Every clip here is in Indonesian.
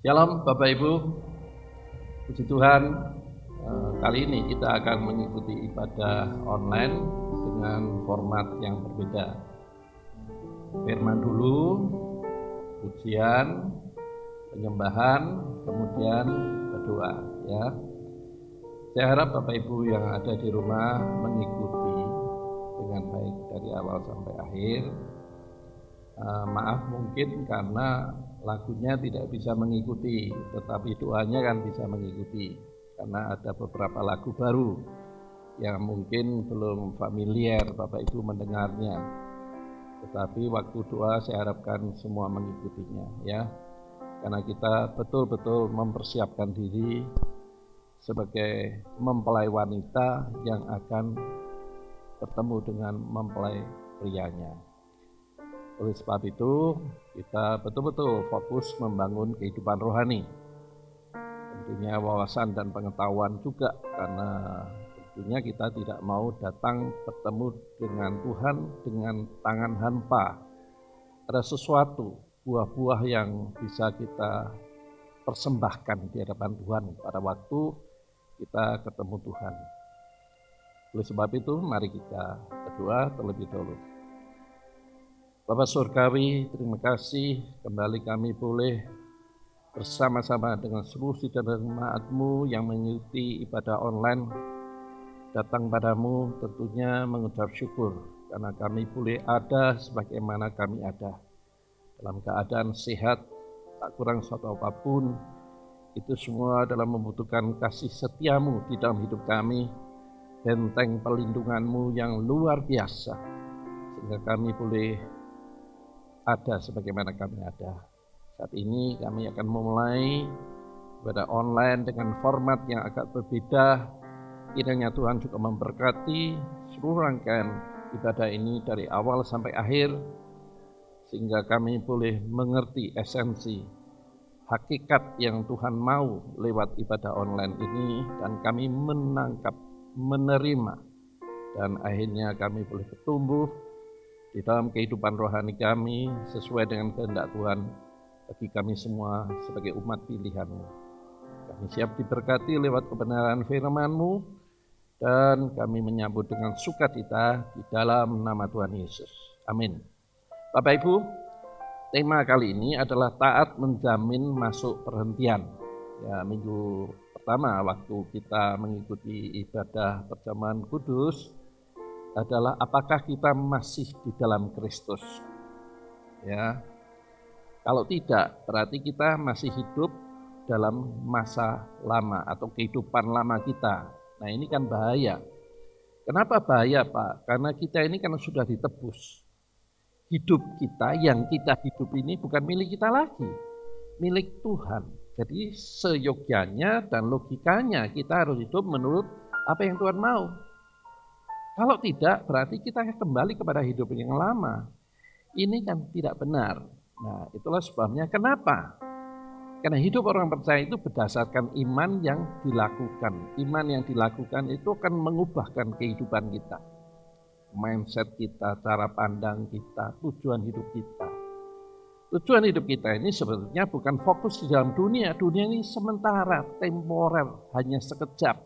Shalom Bapak Ibu, puji Tuhan. Kali ini kita akan mengikuti ibadah online dengan format yang berbeda. Firman dulu, pujian, penyembahan, kemudian berdoa. Ya, saya harap Bapak Ibu yang ada di rumah mengikuti dengan baik dari awal sampai akhir. Maaf mungkin karena lagunya tidak bisa mengikuti, tetapi doanya kan bisa mengikuti. Karena ada beberapa lagu baru yang mungkin belum familiar Bapak Ibu mendengarnya. Tetapi waktu doa saya harapkan semua mengikutinya ya. Karena kita betul-betul mempersiapkan diri sebagai mempelai wanita yang akan bertemu dengan mempelai prianya. Oleh sebab itu, kita betul-betul fokus membangun kehidupan rohani. Tentunya wawasan dan pengetahuan juga, karena tentunya kita tidak mau datang bertemu dengan Tuhan dengan tangan hampa. Ada sesuatu, buah-buah yang bisa kita persembahkan di hadapan Tuhan pada waktu kita ketemu Tuhan. Oleh sebab itu, mari kita berdoa terlebih dahulu. Bapak Surgawi, terima kasih kembali kami boleh bersama-sama dengan seluruh saudara jemaat-Mu yang mengikuti ibadah online datang padamu tentunya mengucap syukur karena kami boleh ada sebagaimana kami ada dalam keadaan sehat, tak kurang suatu apapun. Itu semua dalam membutuhkan kasih setiamu di dalam hidup kami, benteng pelindunganmu yang luar biasa sehingga kami boleh ada sebagaimana kami ada. Saat ini kami akan memulai ibadah online dengan format yang agak berbeda. Kiranya Tuhan juga memberkati seluruh rangkaian ibadah ini dari awal sampai akhir, sehingga kami boleh mengerti esensi, hakikat yang Tuhan mau lewat ibadah online ini, dan kami menangkap, menerima, dan akhirnya kami boleh bertumbuh di dalam kehidupan rohani kami sesuai dengan kehendak Tuhan bagi kami semua sebagai umat pilihan-Mu. Kami siap diberkati lewat kebenaran firman-Mu dan kami menyambut dengan sukacita di dalam nama Tuhan Yesus. Amin. Bapak Ibu, tema kali ini adalah taat menjamin masuk perhentian. Ya, minggu pertama waktu kita mengikuti ibadah perjamuan kudus adalah apakah kita masih di dalam Kristus. Ya. Kalau tidak, berarti kita masih hidup dalam masa lama atau kehidupan lama kita. Nah, ini kan bahaya. Kenapa bahaya, Pak? Karena kita ini kan sudah ditebus. Hidup kita yang kita hidup ini bukan milik kita lagi, milik Tuhan. Jadi seyogyanya dan logikanya kita harus hidup menurut apa yang Tuhan mau. Kalau tidak, berarti kita kembali kepada hidup yang lama. Ini kan tidak benar. Nah, itulah sebabnya kenapa? Karena hidup orang percaya itu berdasarkan iman yang dilakukan. Iman yang dilakukan itu akan mengubahkan kehidupan kita. Mindset kita, cara pandang kita, tujuan hidup kita. Tujuan hidup kita ini sebetulnya bukan fokus di dalam dunia. Dunia ini sementara, temporer, hanya sekejap.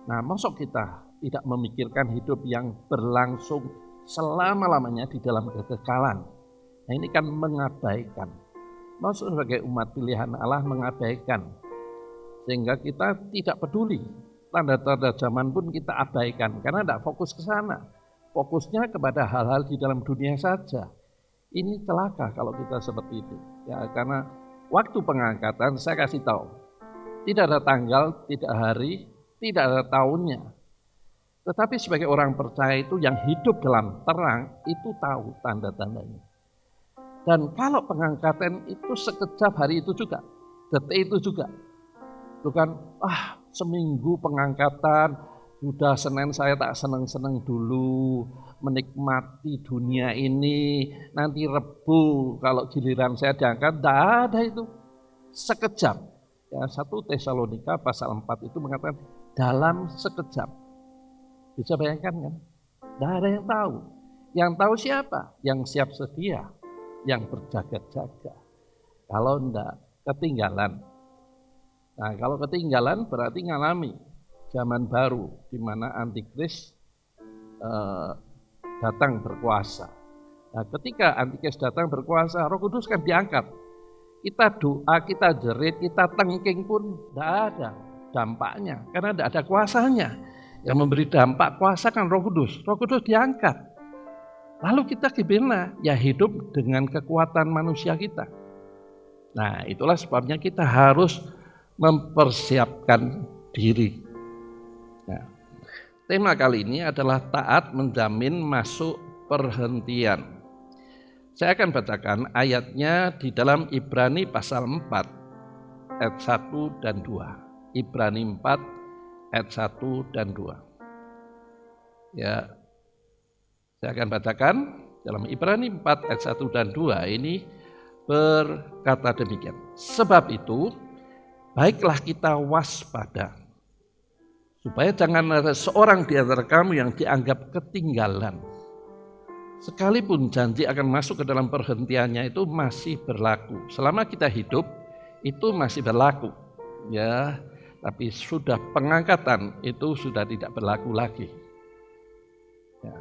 Nah, masuk kita tidak memikirkan hidup yang berlangsung selama-lamanya di dalam kekekalan. Nah, ini kan mengabaikan. Maksud sebagai umat pilihan Allah mengabaikan. Sehingga kita tidak peduli. Tanda-tanda zaman pun kita abaikan karena tidak fokus ke sana. Fokusnya kepada hal-hal di dalam dunia saja. Ini celaka kalau kita seperti itu. Ya, karena waktu pengangkatan saya kasih tahu. Tidak ada tanggal, tidak hari, tidak ada tahunnya. Tetapi sebagai orang percaya itu yang hidup dalam terang itu tahu tanda-tandanya. Dan kalau pengangkatan itu sekejap hari itu juga, detik itu juga. Bukan, seminggu pengangkatan, sudah Senin saya tak senang-senang dulu, menikmati dunia ini, nanti Rebu kalau giliran saya diangkat, tidak ada itu. Sekejap. Ya, 1 Tesalonika pasal 4 itu mengatakan dalam sekejap. Bisa bayangkan kan? Tidak ada yang tahu. Yang tahu siapa? Yang siap sedia, yang berjaga-jaga. Kalau enggak, ketinggalan. Nah, kalau ketinggalan berarti ngalami zaman baru di mana antikris datang berkuasa. Nah, ketika antikris datang berkuasa, Roh Kudus kan diangkat. Kita doa, kita jerit, kita tengking pun tidak ada dampaknya, karena tidak ada kuasanya. Yang memberi dampak kuasa kan Roh Kudus. Roh Kudus diangkat. Lalu kita gimana? Ya hidup dengan kekuatan manusia kita. Nah, itulah sebabnya kita harus mempersiapkan diri. Nah, tema kali ini adalah taat menjamin masuk perhentian. Saya akan bacakan ayatnya di dalam Ibrani pasal 4 ayat 1 dan 2. Ibrani 4 ayat 1 dan 2. Ya, saya akan bacakan dalam Ibrani 4 ayat 1 dan 2 ini berkata demikian. Sebab itu, baiklah kita waspada, supaya jangan ada seorang di antara kamu yang dianggap ketinggalan. Sekalipun janji akan masuk ke dalam perhentiannya itu masih berlaku. Selama kita hidup, itu masih berlaku. Ya, tapi sudah pengangkatan itu sudah tidak berlaku lagi. Ya.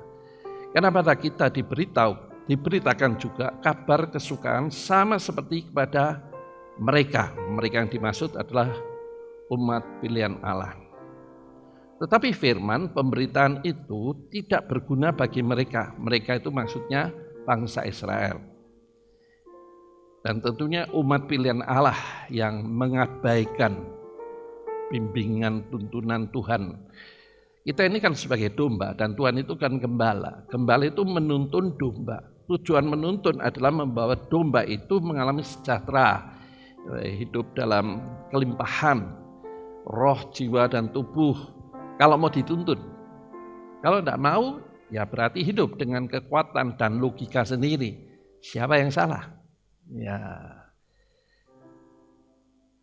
Karena pada kita diberitakan juga kabar kesukaan sama seperti kepada mereka. Mereka yang dimaksud adalah umat pilihan Allah. Tetapi firman pemberitaan itu tidak berguna bagi mereka. Mereka itu maksudnya bangsa Israel. Dan tentunya umat pilihan Allah yang mengabaikan bimbingan tuntunan Tuhan. Kita ini kan sebagai domba dan Tuhan itu kan gembala. Gembala itu menuntun domba. Tujuan menuntun adalah membawa domba itu mengalami sejahtera, hidup dalam kelimpahan roh, jiwa, dan tubuh. Kalau mau dituntun, kalau tidak mau, ya berarti hidup dengan kekuatan dan logika sendiri. Siapa yang salah? Ya.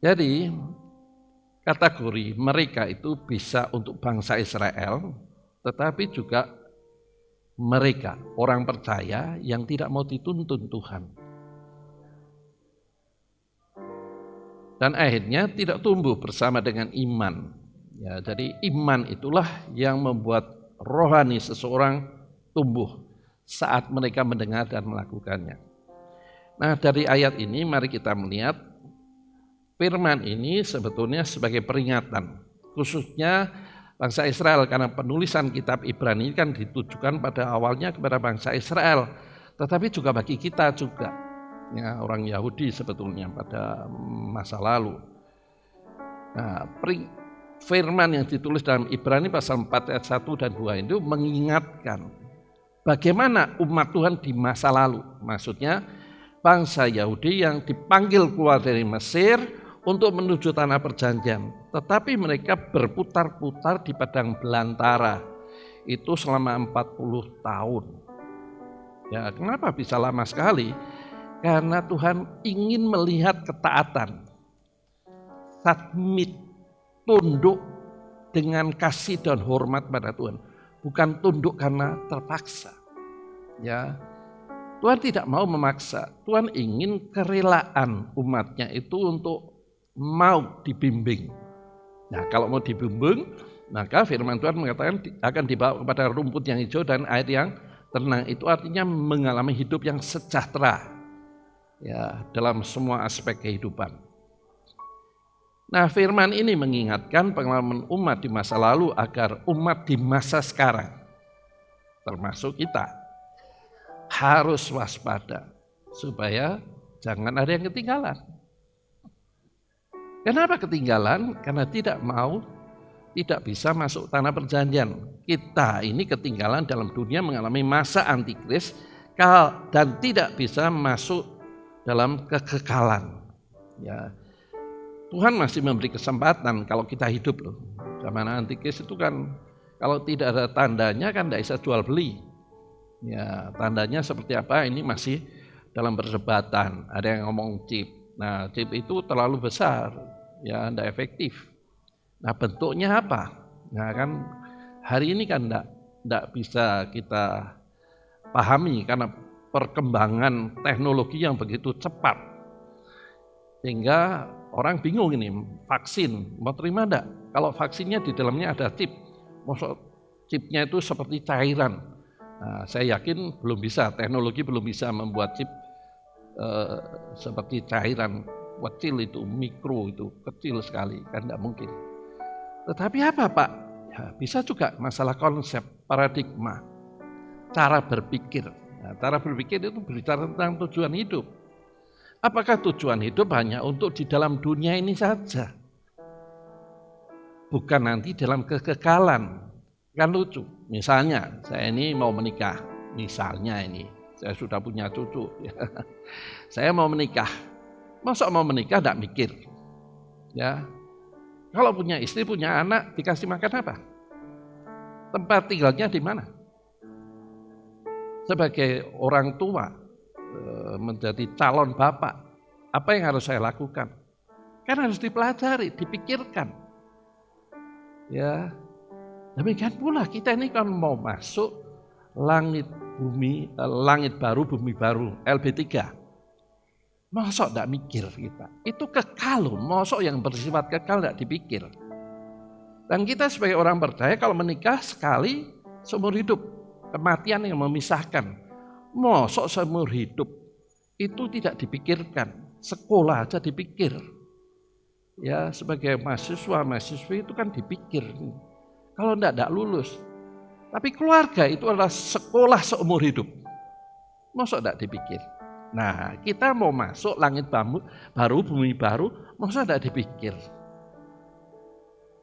Jadi kategori mereka itu bisa untuk bangsa Israel, tetapi juga mereka orang percaya yang tidak mau dituntun Tuhan. Dan akhirnya tidak tumbuh bersama dengan iman. Ya, jadi iman itulah yang membuat rohani seseorang tumbuh saat mereka mendengar dan melakukannya. Nah, dari ayat ini mari kita melihat firman ini sebetulnya sebagai peringatan, khususnya bangsa Israel, karena penulisan kitab Ibrani kan ditujukan pada awalnya kepada bangsa Israel, tetapi juga bagi kita juga, ya, orang Yahudi sebetulnya pada masa lalu. Nah, firman yang ditulis dalam Ibrani pasal 4 ayat 1 dan 2 itu mengingatkan bagaimana umat Tuhan di masa lalu, maksudnya bangsa Yahudi yang dipanggil keluar dari Mesir untuk menuju tanah perjanjian, tetapi mereka berputar-putar di padang belantara itu selama 40 tahun. Ya, kenapa bisa lama sekali? Karena Tuhan ingin melihat ketaatan, submit, tunduk dengan kasih dan hormat pada Tuhan, bukan tunduk karena terpaksa. Ya, Tuhan tidak mau memaksa. Tuhan ingin kerelaan umatnya itu untuk mau dibimbing. Nah, kalau mau dibimbing, maka firman Tuhan mengatakan akan dibawa kepada rumput yang hijau dan air yang tenang. Itu artinya mengalami hidup yang sejahtera, ya, dalam semua aspek kehidupan. Nah, firman ini mengingatkan pengalaman umat di masa lalu agar umat di masa sekarang, termasuk kita, harus waspada supaya jangan ada yang ketinggalan. Kenapa ketinggalan? Karena tidak bisa masuk tanah perjanjian. Kita ini ketinggalan dalam dunia mengalami masa antikris dan tidak bisa masuk dalam kekekalan. Ya, Tuhan masih memberi kesempatan kalau kita hidup loh. Zaman antikris itu kan kalau tidak ada tandanya kan tidak bisa jual beli. Ya, tandanya seperti apa ini masih dalam perdebatan. Ada yang ngomong chip. Nah, chip itu terlalu besar, ya tidak efektif. Nah, bentuknya apa? Nah, kan hari ini kan tidak bisa kita pahami karena perkembangan teknologi yang begitu cepat. Sehingga orang bingung ini, vaksin, mau terima enggak? Kalau vaksinnya di dalamnya ada chip, maksud chipnya itu seperti cairan. Nah, saya yakin belum bisa, teknologi belum bisa membuat chip seperti cairan kecil itu, mikro itu, kecil sekali, kan tidak mungkin. Tetapi apa Pak? Ya, bisa juga masalah konsep, paradigma, cara berpikir. Nah, cara berpikir itu berbicara tentang tujuan hidup. Apakah tujuan hidup hanya untuk di dalam dunia ini saja? Bukan nanti dalam kekekalan. Kan lucu. Misalnya, saya ini mau menikah. Misalnya ini, saya sudah punya cucu. Saya mau menikah. Masa mau menikah tidak mikir? Ya, kalau punya istri, punya anak, dikasih makan apa? Tempat tinggalnya di mana? Sebagai orang tua, menjadi calon bapak, apa yang harus saya lakukan? Kan harus dipelajari, dipikirkan. Ya, demikian pula kita ini kan mau masuk langit baru, bumi baru, LB3. Mosok tidak mikir kita. Itu kekal loh, mosok yang bersifat kekal tidak dipikir. Dan kita sebagai orang percaya kalau menikah sekali seumur hidup, kematian yang memisahkan. Mosok seumur hidup itu tidak dipikirkan, sekolah aja dipikir. Ya, sebagai mahasiswi itu kan dipikir. Kalau tidak lulus. Tapi keluarga itu adalah sekolah seumur hidup. Mosok tidak dipikir. Nah, kita mau masuk langit baru, bumi baru, mosok tidak dipikir.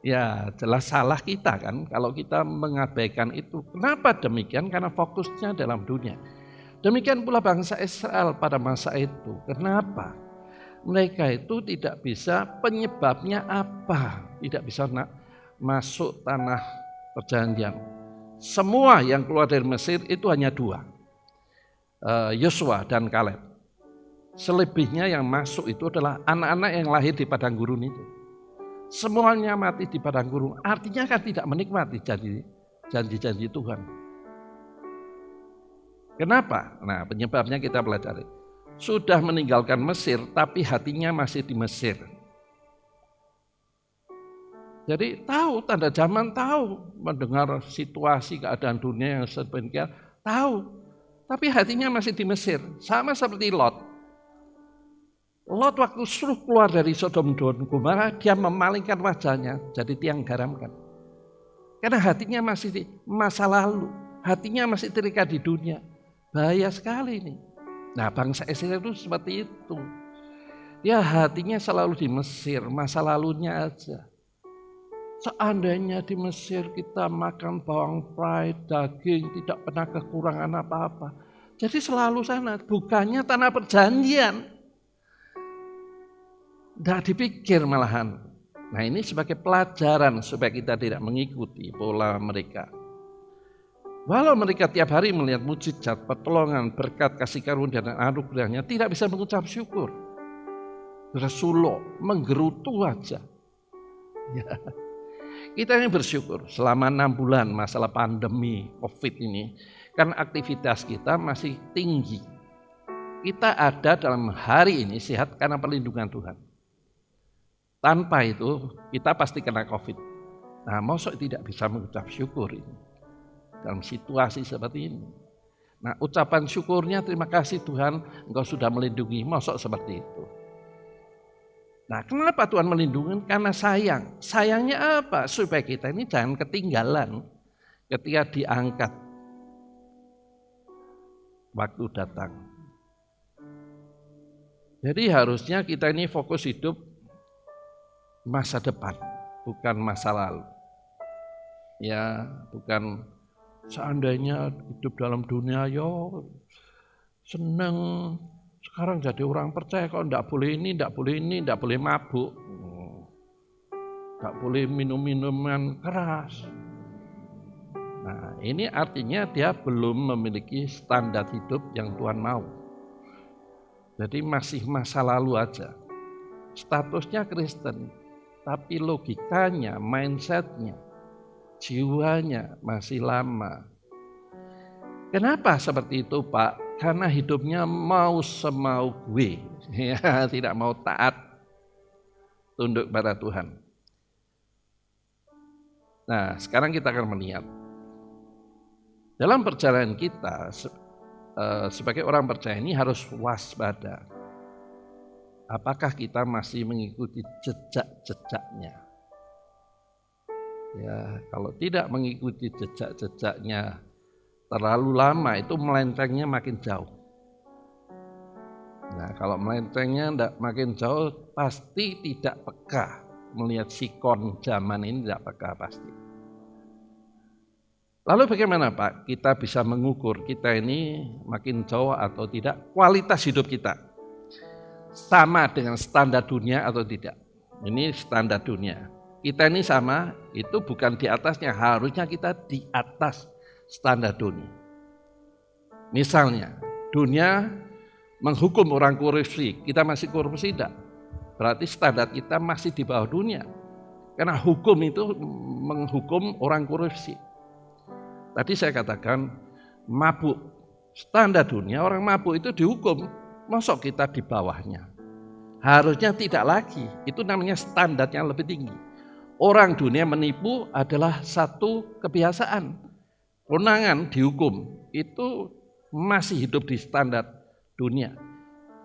Ya, jelas salah kita kan kalau kita mengabaikan itu. Kenapa demikian? Karena fokusnya dalam dunia. Demikian pula bangsa Israel pada masa itu. Kenapa? Mereka itu tidak bisa, penyebabnya apa? Tidak bisa masuk tanah perjanjian. Semua yang keluar dari Mesir itu hanya dua. Yosua dan Kaleb. Selebihnya yang masuk itu adalah anak-anak yang lahir di padang gurun itu. Semuanya mati di padang gurun. Artinya kan tidak menikmati janji-janji Tuhan. Kenapa? Nah, penyebabnya kita pelajari. Sudah meninggalkan Mesir, tapi hatinya masih di Mesir. Jadi tahu, tanda zaman tahu, mendengar situasi keadaan dunia yang sedemikian, tahu. Tapi hatinya masih di Mesir, sama seperti Lot. Lot waktu suruh keluar dari Sodom dan Gomora, dia memalingkan wajahnya jadi tiang garam kan. Karena hatinya masih di masa lalu, hatinya masih terikat di dunia. Bahaya sekali ini. Nah, bangsa Israel itu seperti itu. Ya, hatinya selalu di Mesir, masa lalunya aja. Seandainya di Mesir kita makan bawang prai, daging, tidak pernah kekurangan apa-apa. Jadi selalu sana, bukannya tanah perjanjian. Tidak dipikir malahan. Nah, ini sebagai pelajaran supaya kita tidak mengikuti pola mereka. Walau mereka tiap hari melihat mujizat, pertolongan, berkat, kasih karunia dan anugerahnya, tidak bisa mengucap syukur. Rasulullah menggerutu aja. Ya. Kita ini bersyukur selama 6 bulan masalah pandemi COVID ini, kan aktivitas kita masih tinggi. Kita ada dalam hari ini sehat karena perlindungan Tuhan. Tanpa itu kita pasti kena COVID. Nah, mosok tidak bisa mengucap syukur ini dalam situasi seperti ini. Nah, ucapan syukurnya terima kasih Tuhan, Engkau sudah melindungi, mosok seperti itu. Nah, kenapa Tuhan melindungi? Karena sayang. Sayangnya apa? Supaya kita ini jangan ketinggalan ketika diangkat waktu datang. Jadi harusnya kita ini fokus hidup masa depan, bukan masa lalu. Ya, bukan seandainya hidup dalam dunia, yo seneng. Sekarang jadi orang percaya kalau tidak boleh ini, tidak boleh ini, tidak boleh mabuk, tidak boleh minum-minuman keras. Nah, ini artinya dia belum memiliki standar hidup yang Tuhan mau. Jadi masih masa lalu aja. Statusnya Kristen, tapi logikanya, mindsetnya, jiwanya masih lama. Kenapa seperti itu, Pak? Karena hidupnya mau semau gue, ya, tidak mau taat tunduk pada Tuhan. Nah, sekarang kita akan melihat dalam perjalanan kita sebagai orang percaya ini harus waspada. Apakah kita masih mengikuti jejak-jejaknya? Ya, kalau tidak mengikuti jejak-jejaknya terlalu lama, itu melencengnya makin jauh. Nah, kalau melencengnya makin jauh, pasti tidak peka melihat sikon zaman ini, tidak peka pasti. Lalu bagaimana Pak kita bisa mengukur kita ini makin jauh atau tidak? Kualitas hidup kita sama dengan standar dunia atau tidak? Ini standar dunia. Kita ini sama, itu bukan di atasnya, harusnya kita di atas standar dunia. Misalnya, dunia menghukum orang korupsi, kita masih korupsi tidak? Berarti standar kita masih di bawah dunia. Karena hukum itu menghukum orang korupsi. Tadi saya katakan mabuk, standar dunia orang mabuk itu dihukum, masuk kita di bawahnya. Harusnya tidak lagi, itu namanya standarnya lebih tinggi. Orang dunia menipu adalah satu kebiasaan. Konangan dihukum, itu masih hidup di standar dunia.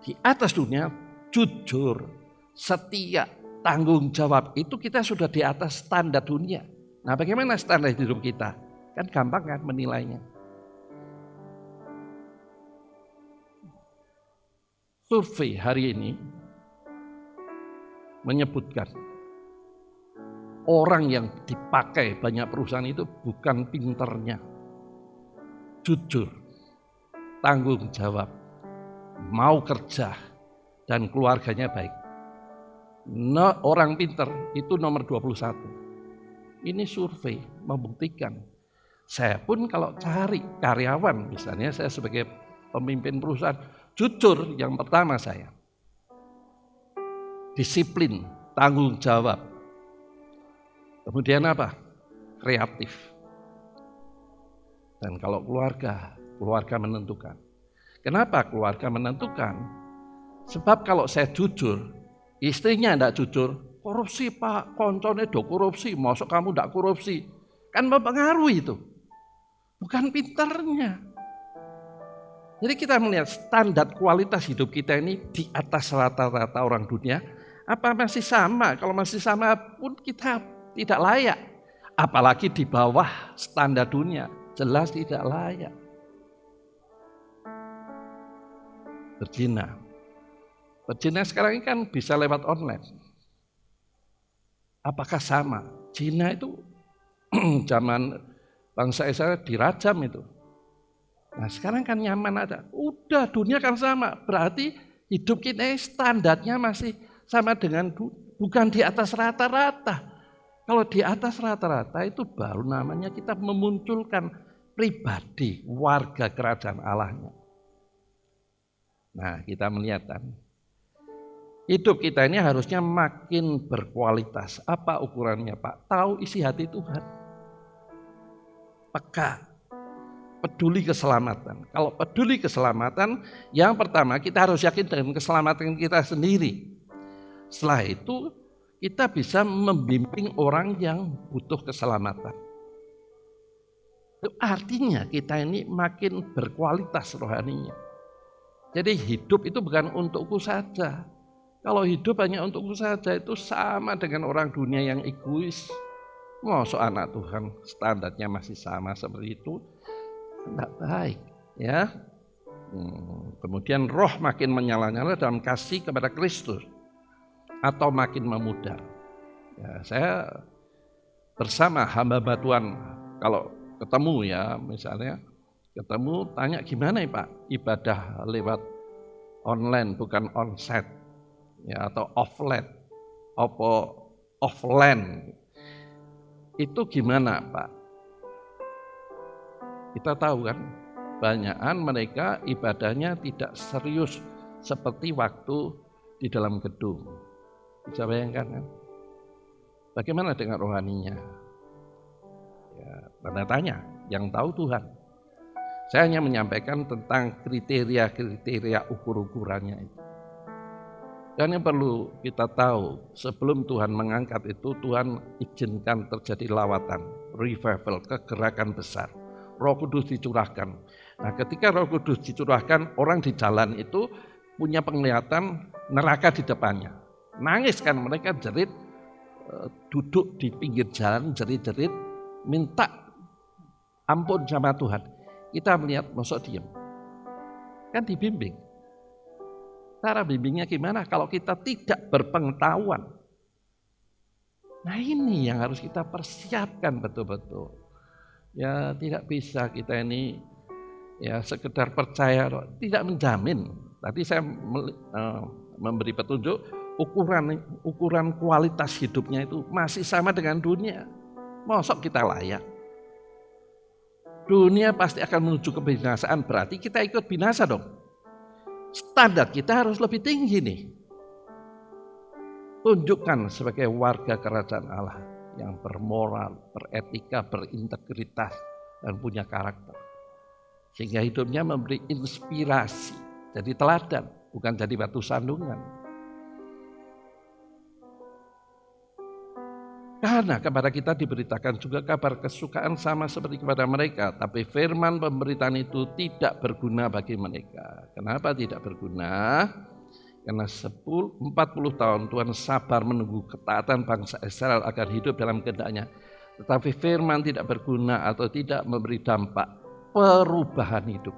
Di atas dunia, jujur, setia, tanggung jawab, itu kita sudah di atas standar dunia. Nah, bagaimana standar hidup kita? Kan gampang kan menilainya. Survei hari ini menyebutkan orang yang dipakai banyak perusahaan itu bukan pinternya, jujur, tanggung jawab, mau kerja, dan keluarganya baik. Orang pinter itu nomor 21. Ini survei membuktikan. Saya pun kalau cari karyawan, misalnya saya sebagai pemimpin perusahaan, jujur yang pertama saya. Disiplin, tanggung jawab. Kemudian apa? Kreatif. Dan kalau keluarga menentukan. Kenapa keluarga menentukan? Sebab kalau saya jujur, istrinya tidak jujur, korupsi Pak, koncone do korupsi, masuk kamu tidak korupsi. Kan mempengaruhi itu. Bukan pintarnya. Jadi kita melihat standar kualitas hidup kita ini di atas rata-rata orang dunia, apa masih sama? Kalau masih sama pun kita tidak layak. Apalagi di bawah standar dunia, jelas tidak layak. Berzina sekarang ini kan bisa lewat online. Apakah sama? Zina itu zaman bangsa Israel dirajam itu. Nah sekarang kan nyaman ada. Udah dunia kan sama. Berarti hidup kita standarnya masih sama dengan bukan di atas rata-rata. Kalau di atas rata-rata itu baru namanya kita memunculkan pribadi warga kerajaan Allahnya. Nah kita melihat kan. Hidup kita ini harusnya makin berkualitas. Apa ukurannya Pak? Tahu isi hati Tuhan. Peka. Peduli keselamatan. Kalau peduli keselamatan, yang pertama kita harus yakin dengan keselamatan kita sendiri. Setelah itu kita bisa membimbing orang yang butuh keselamatan. Itu artinya kita ini makin berkualitas rohaninya. Jadi hidup itu bukan untukku saja. Kalau hidup hanya untukku saja itu sama dengan orang dunia yang egois. Masa anak Tuhan standarnya masih sama seperti itu? Tidak baik, ya. Kemudian roh makin menyala-nyala dalam kasih kepada Kristus atau makin memudar. Ya, saya bersama hamba Tuhan kalau ketemu ya misalnya ketemu tanya gimana ya Pak ibadah lewat online bukan onsite ya atau offline itu gimana Pak? Kita tahu kan, banyakan mereka ibadahnya tidak serius seperti waktu di dalam gedung. Bisa bayangkan kan? Bagaimana dengan rohaninya? Ya, tanda tanya, yang tahu Tuhan. Saya hanya menyampaikan tentang kriteria-kriteria ukur-ukurannya itu. Dan yang perlu kita tahu, sebelum Tuhan mengangkat itu, Tuhan izinkan terjadi lawatan, revival, kegerakan besar. Roh Kudus dicurahkan. Nah, ketika Roh Kudus dicurahkan, orang di jalan itu punya penglihatan neraka di depannya. Nangis kan, mereka jerit, duduk di pinggir jalan, jerit-jerit, minta ampun sama Tuhan. Kita melihat, mosok diem. Kan dibimbing. Cara bimbingnya gimana kalau kita tidak berpengetahuan? Nah ini yang harus kita persiapkan betul-betul. Ya tidak bisa kita ini ya sekedar percaya, tidak menjamin. Tadi saya memberi petunjuk ukuran kualitas hidupnya itu masih sama dengan dunia. Mosok kita layak? Dunia pasti akan menuju kebinasaan, berarti kita ikut binasa dong. Standar kita harus lebih tinggi nih. Tunjukkan sebagai warga kerajaan Allah yang bermoral, beretika, berintegritas, dan punya karakter. Sehingga hidupnya memberi inspirasi, jadi teladan, bukan jadi batu sandungan. Karena kepada kita diberitakan juga kabar kesukaan sama seperti kepada mereka. Tapi firman pemberitaan itu tidak berguna bagi mereka. Kenapa tidak berguna? Karena 40 tahun Tuhan sabar menunggu ketaatan bangsa Israel agar hidup dalam kehendaknya. Tetapi firman tidak berguna atau tidak memberi dampak perubahan hidup.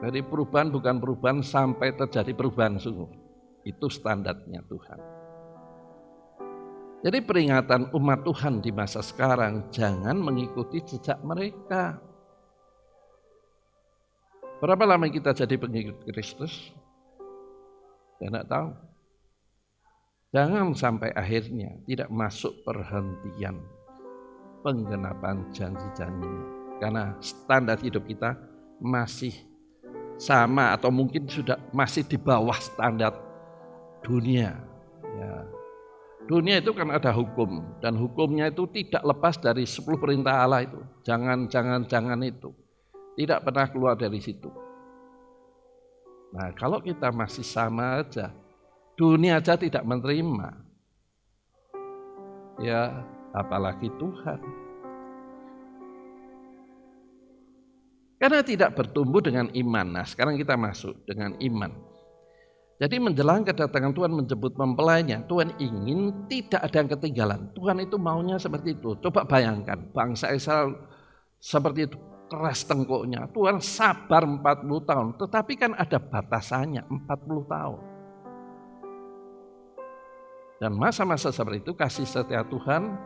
Jadi perubahan bukan perubahan sampai terjadi perubahan sungguh. Itu standarnya Tuhan. Jadi peringatan umat Tuhan di masa sekarang, jangan mengikuti jejak mereka. Berapa lama kita jadi pengikut Kristus? Saya tidak tahu. Jangan sampai akhirnya tidak masuk perhentian penggenapan janji-janjinya. Karena standar hidup kita masih sama atau mungkin sudah masih di bawah standar dunia. Ya. Dunia itu kan ada hukum, dan hukumnya itu tidak lepas dari 10 perintah Allah itu. Jangan itu. Tidak pernah keluar dari situ. Nah kalau kita masih sama aja, dunia aja tidak menerima. Ya apalagi Tuhan. Karena tidak bertumbuh dengan iman. Nah sekarang kita masuk dengan iman. Jadi menjelang kedatangan Tuhan menjemput mempelainya, Tuhan ingin tidak ada yang ketinggalan. Tuhan itu maunya seperti itu. Coba bayangkan, bangsa Israel seperti itu, keras tengkuknya. Tuhan sabar 40 tahun, tetapi kan ada batasannya, 40 tahun. Dan masa-masa seperti itu kasih setia Tuhan,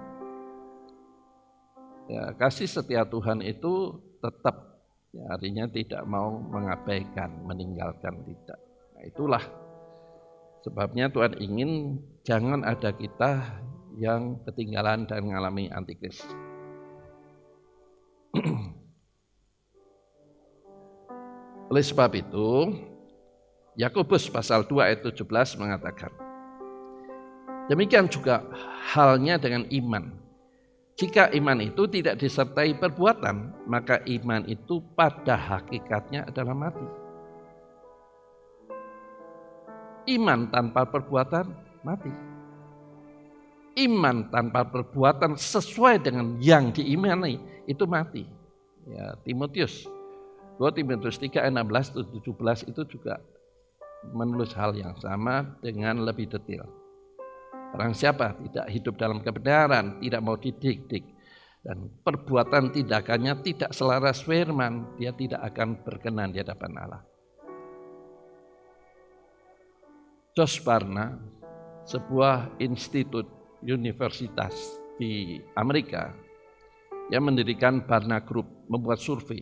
ya kasih setia Tuhan itu tetap, ya, artinya tidak mau mengabaikan, meninggalkan, tidak. Nah itulah sebabnya Tuhan ingin jangan ada kita yang ketinggalan dan mengalami antikris. Oleh sebab itu, Yakobus pasal 2 ayat 17 mengatakan, demikian juga halnya dengan iman. Jika iman itu tidak disertai perbuatan, maka iman itu pada hakikatnya adalah mati. Iman tanpa perbuatan mati. Iman tanpa perbuatan sesuai dengan yang diimani itu mati. Ya, Timotius 2 Timotius 3 ayat 16 17 itu juga menulis hal yang sama dengan lebih detail. Barang siapa tidak hidup dalam kebenaran, tidak mau didik-dik, dan perbuatan tindakannya tidak selaras firman, dia tidak akan berkenan di hadapan Allah. Josh Barna, sebuah institut universitas di Amerika yang mendirikan Barna Group, membuat survei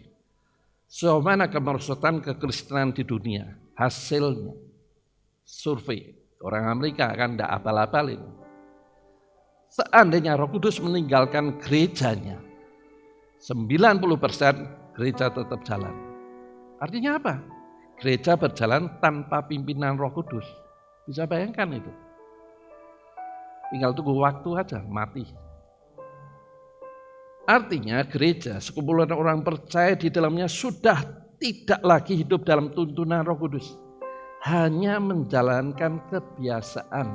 sejauh mana kemerosotan kekristenan di dunia. Hasilnya survei, orang Amerika kan tidak apal-apalin. Seandainya Roh Kudus meninggalkan gerejanya, 90% gereja tetap jalan. Artinya apa? Gereja berjalan tanpa pimpinan Roh Kudus. Bisa bayangkan itu. Tinggal tunggu waktu aja, mati. Artinya gereja, sekumpulan orang percaya di dalamnya sudah tidak lagi hidup dalam tuntunan Roh Kudus. hanya menjalankan kebiasaan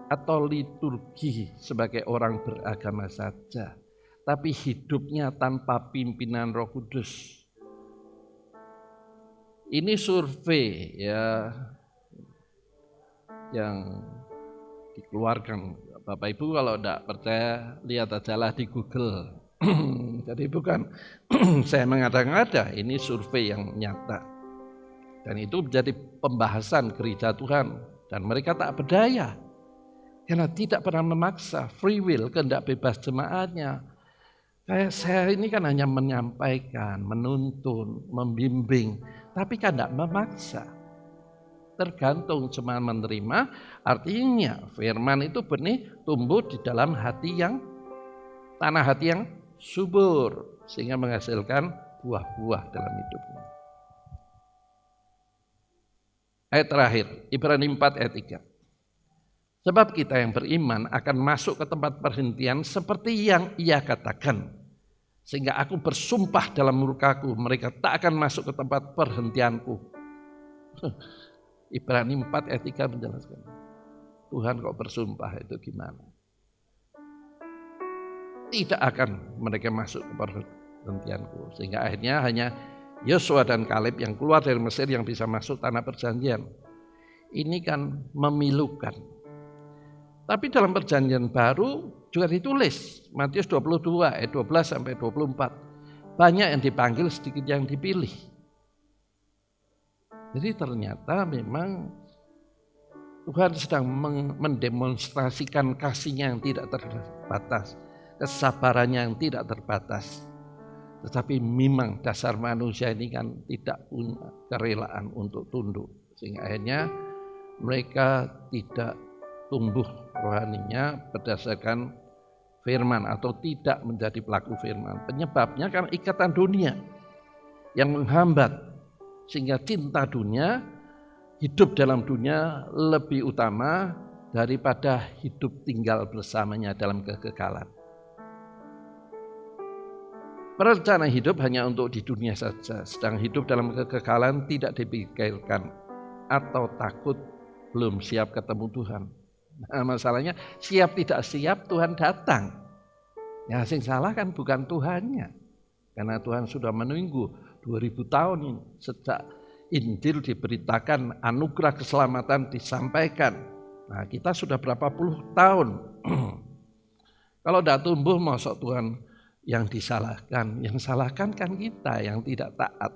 atau liturgi sebagai orang beragama saja, tapi hidupnya tanpa pimpinan Roh Kudus. Ini survei ya yang dikeluarkan. Bapak Ibu kalau tidak percaya lihat ajalah di Google. Jadi bukan saya mengada-ngada, ini survei yang nyata. Dan itu menjadi pembahasan gereja Tuhan. Dan mereka tak berdaya. Karena tidak pernah memaksa, free will, kehendak bebas jemaatnya. Kayak saya ini kan hanya menyampaikan, menuntun, membimbing. Tapi kan tidak memaksa. Tergantung cuma menerima, artinya firman itu benih tumbuh di dalam tanah hati yang subur, sehingga menghasilkan buah-buah dalam hidupnya. Ayat terakhir, Ibrani 4 ayat 3. Sebab kita yang beriman akan masuk ke tempat perhentian seperti yang ia katakan. Sehingga aku bersumpah dalam murkaku, mereka tak akan masuk ke tempat perhentianku. Ibrani 4 ayat 3 menjelaskan. Tuhan kok bersumpah itu gimana? Tidak akan mereka masuk ke perhentianku. Sehingga akhirnya hanya Yosua dan Kaleb yang keluar dari Mesir yang bisa masuk tanah perjanjian. Ini kan memilukan. Tapi dalam perjanjian baru juga ditulis. Matius 22 ayat 12 sampai 24. Banyak yang dipanggil, sedikit yang dipilih. Jadi ternyata memang Tuhan sedang mendemonstrasikan kasih-Nya yang tidak terbatas. Kesabarannya yang tidak terbatas. Tetapi memang dasar manusia ini kan tidak punya kerelaan untuk tunduk. Sehingga akhirnya mereka tidak tumbuh rohaninya berdasarkan firman atau tidak menjadi pelaku firman. Penyebabnya karena ikatan dunia yang menghambat. Sehingga cinta dunia, hidup dalam dunia lebih utama daripada hidup tinggal bersamanya dalam kekekalan. Perencana hidup hanya untuk di dunia saja, sedang hidup dalam kekekalan tidak dipikirkan atau takut belum siap ketemu Tuhan. Nah, masalahnya siap tidak siap Tuhan datang. Ya, sing salah kan bukan Tuhannya. Karena Tuhan sudah menunggu 2000 tahun ini sejak Injil diberitakan, anugerah keselamatan disampaikan. Nah, kita sudah berapa puluh tahun. Kalau tidak tumbuh, masuk Tuhan yang disalahkan. Yang salahkan kan kita yang tidak taat.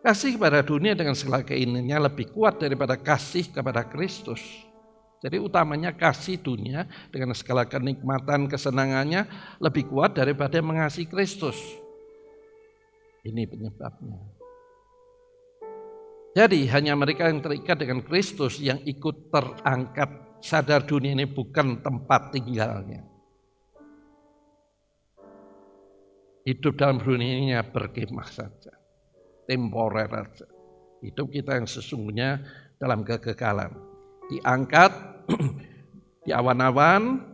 Kasih kepada dunia dengan segala keinginannya lebih kuat daripada kasih kepada Kristus. Jadi utamanya kasih dunia dengan segala kenikmatan, kesenangannya lebih kuat daripada mengasihi Kristus. Ini penyebabnya. Jadi hanya mereka yang terikat dengan Kristus yang ikut terangkat, sadar dunia ini bukan tempat tinggalnya. Hidup dalam dunia ini berkemah saja, temporer saja. Hidup kita yang sesungguhnya dalam kekekalan. Diangkat di awan-awan,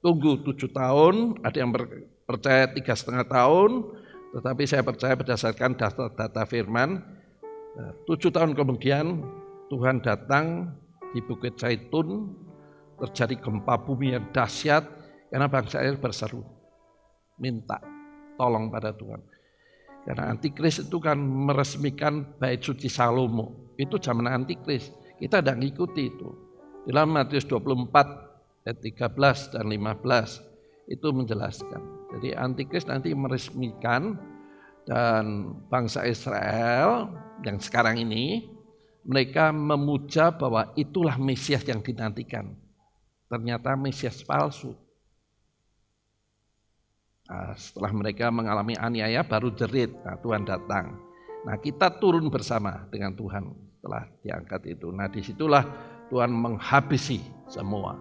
tunggu 7 tahun, ada yang percaya 3,5 tahun, tetapi saya percaya berdasarkan data-data firman, 7 tahun kemudian Tuhan datang di Bukit Zaitun, terjadi gempa bumi yang dahsyat, karena bangsa Israel berseru, minta tolong pada Tuhan. Karena antikris itu kan meresmikan bait suci Salomo. Itu zaman antikris. Kita tidak ngikuti itu. Dalam Matius 24 ayat 13 dan 15 itu menjelaskan. Jadi antikris nanti meresmikan dan bangsa Israel yang sekarang ini mereka memuja bahwa itulah Mesias yang dinantikan. Ternyata Mesias palsu. Nah, setelah mereka mengalami aniaya baru jerit, nah, Tuhan datang. Nah, kita turun bersama dengan Tuhan setelah diangkat itu. Nah, disitulah Tuhan menghabisi semua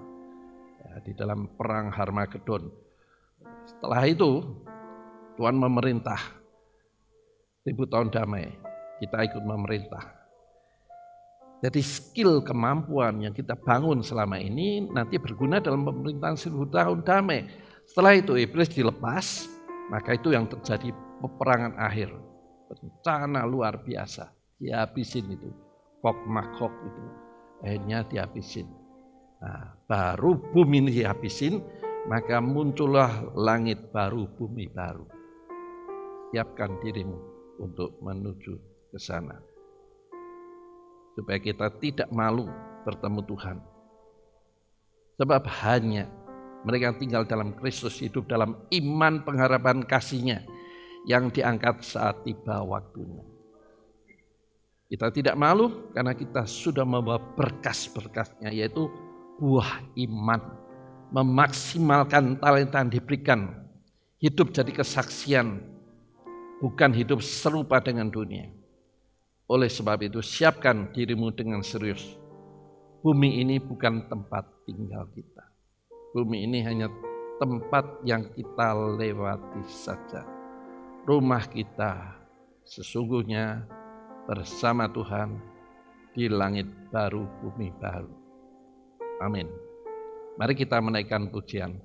ya, di dalam perang Harmagedon. Setelah itu Tuhan memerintah 1000 tahun damai. Kita ikut memerintah. Jadi skill kemampuan yang kita bangun selama ini nanti berguna dalam pemerintahan 1000 tahun damai. Setelah itu iblis dilepas, maka itu yang terjadi peperangan akhir. Bencana luar biasa. dihabisin itu. Kok makok itu, akhirnya dihabisin. Nah, baru bumi ini dihabisin, maka muncullah langit baru, bumi baru. Siapkan dirimu untuk menuju ke sana. Supaya kita tidak malu bertemu Tuhan. Sebab hanya mereka yang tinggal dalam Kristus, hidup dalam iman pengharapan kasih-Nya yang diangkat saat tiba waktunya. Kita tidak malu karena kita sudah membawa berkas-berkasnya, yaitu buah iman. Memaksimalkan talenta yang diberikan. Hidup jadi kesaksian, bukan hidup serupa dengan dunia. Oleh sebab itu, siapkan dirimu dengan serius. Bumi ini bukan tempat tinggal kita. Bumi ini hanya tempat yang kita lewati saja. Rumah kita sesungguhnya bersama Tuhan di langit baru, bumi baru. Amin. Mari kita menaikkan pujian.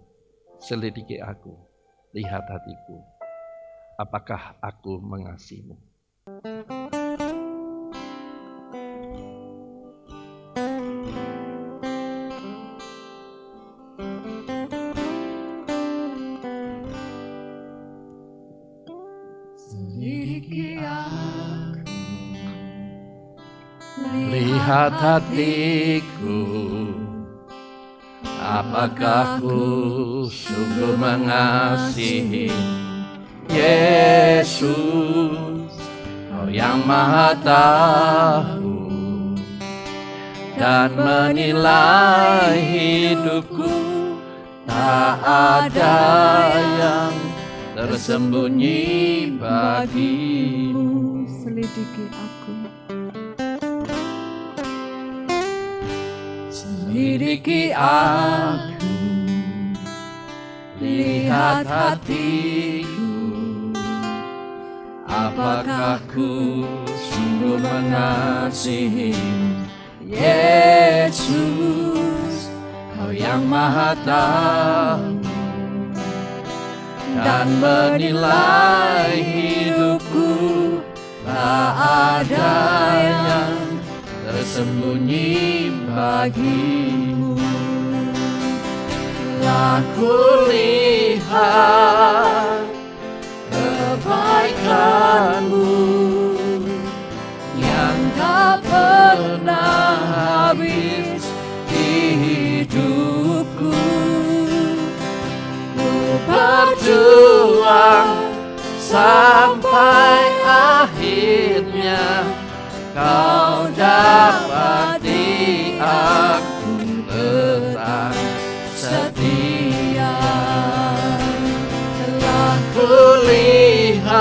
Selidiki aku, lihat hatiku. Apakah aku mengasihimu? Lihat hatiku, apakah ku sungguh mengasihi Yesus, Kau yang Maha Tahu dan menilai hidupku. Tak ada yang tersembunyi bagimu. Selidiki aku, selidiki aku, lihat hatiku, apakah ku sungguh mengasihi Yesus, Kau yang Maha Tahu dan menilai hidupku. Tak ada yang tersembunyi bagimu. Aku lihat kebaikan-Mu yang tak pernah habis di hidupku. Ku berjuang sampai akhirnya Kau dapati aku tetap setia. Telah kulihat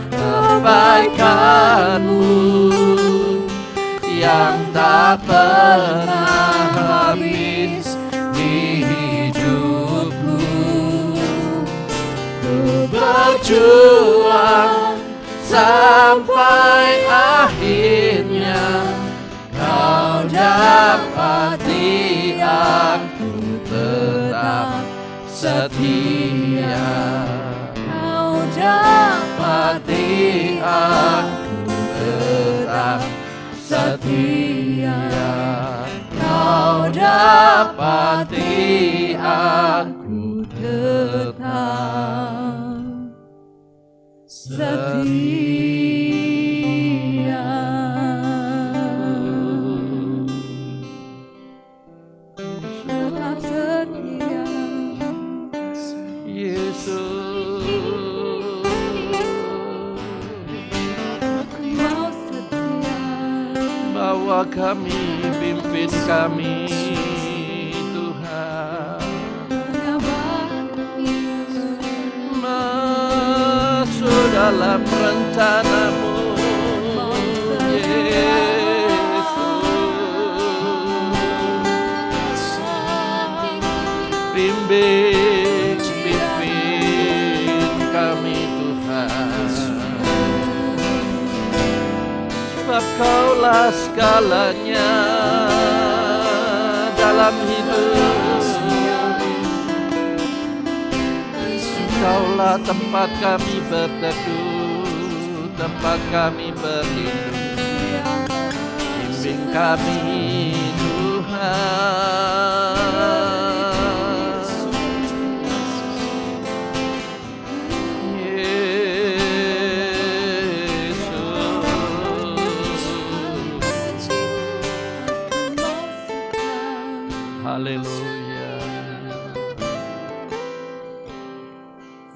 kebaikan-Mu yang tak pernah habis di hidupku. Ku berjuang sampai akhirnya Kau dapati aku tetap setia. Kau dapati aku tetap setia. Kau dapati aku tetap setia. Tetap setia, Yesus. Aku mau setia. Bawa kami, pimpin kami, Tuhan. Masuk dalam rencana-Mu, Yesus. Pimpin kami, Tuhan. Sebab Kaulah segalanya dalam hidup. Kaulah tempat kami berteduh, tempat kami berlindung. Bimbing kami Tuhan. Yesus. Haleluya.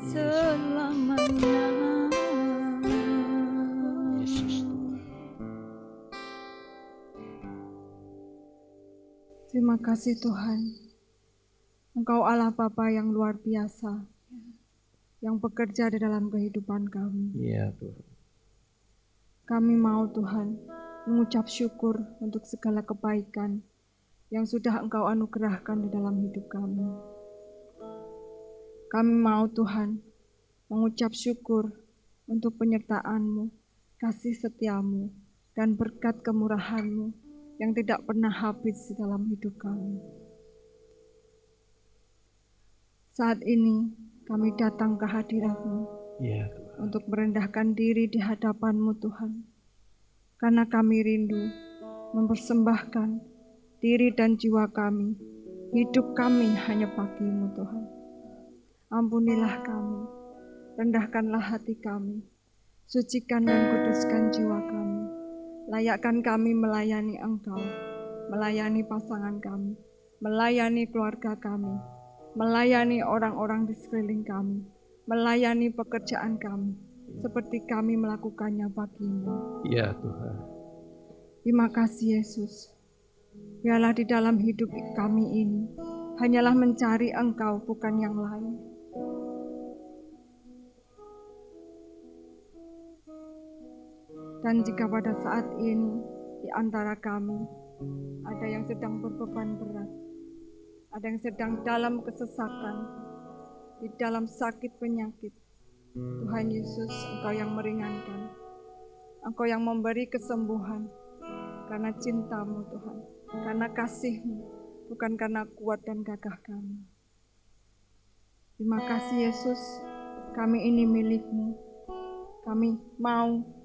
Selamanya. Yesus. Terima kasih Tuhan, Engkau Allah Bapa yang luar biasa, yang bekerja di dalam kehidupan kami. Iya Tuhan. Kami mau Tuhan mengucap syukur untuk segala kebaikan yang sudah Engkau anugerahkan di dalam hidup kami. Kami mau Tuhan mengucap syukur untuk penyertaan-Mu, kasih setia-Mu, dan berkat kemurahan-Mu yang tidak pernah habis di dalam hidup kami. Saat ini kami datang ke hadirat-Mu Iya Tuhan. untuk merendahkan diri di hadapan-Mu Tuhan. Karena kami rindu mempersembahkan diri dan jiwa kami, hidup kami hanya bagi-Mu Tuhan. Ampunilah kami, rendahkanlah hati kami, sucikan dan kuduskan jiwa kami. Layakkan kami melayani Engkau, melayani pasangan kami, melayani keluarga kami, melayani orang-orang di sekeliling kami, melayani pekerjaan kami, seperti kami melakukannya bagi-Mu. Iya Tuhan. Terima kasih Yesus. Biarlah di dalam hidup kami ini, hanyalah mencari Engkau, bukan yang lain. Dan jika pada saat ini di antara kami ada yang sedang berbeban berat, ada yang sedang dalam kesesakan, di dalam sakit penyakit, Tuhan Yesus, Engkau yang meringankan, Engkau yang memberi kesembuhan karena cinta-Mu Tuhan, karena kasih-Mu, bukan karena kuat dan gagah kami. Terima kasih Yesus, kami ini milik-Mu, kami mau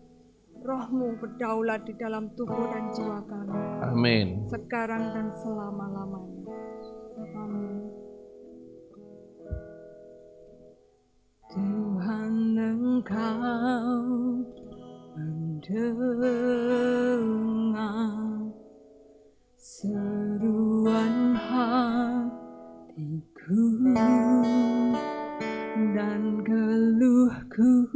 Roh-Mu berdaulat di dalam tubuh dan jiwa kami. Amin. Sekarang dan selama-lamanya. Amin. Tuhan Engkau mendengar seruan hatiku dan keluhku.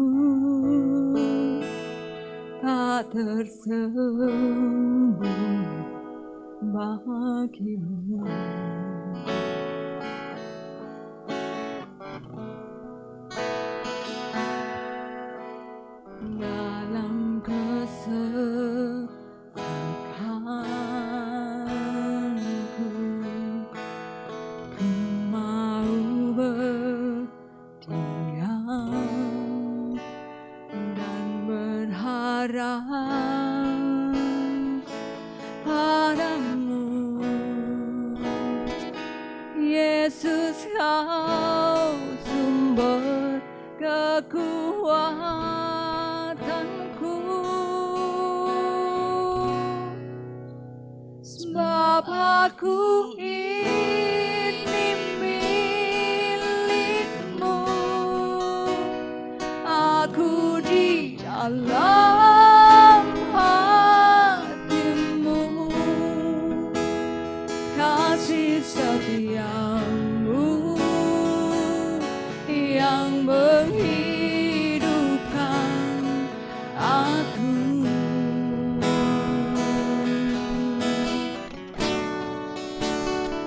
Tak tersembunyi bagi-Mu. Dalam kesesakanku, ku mau berdiam dan berharap padamu. Yesus, Kau sumber kekuatanku, sebab aku ini milik-Mu. Aku di dalam hati-Mu, kasih setia-Mu yang menghidupkan aku.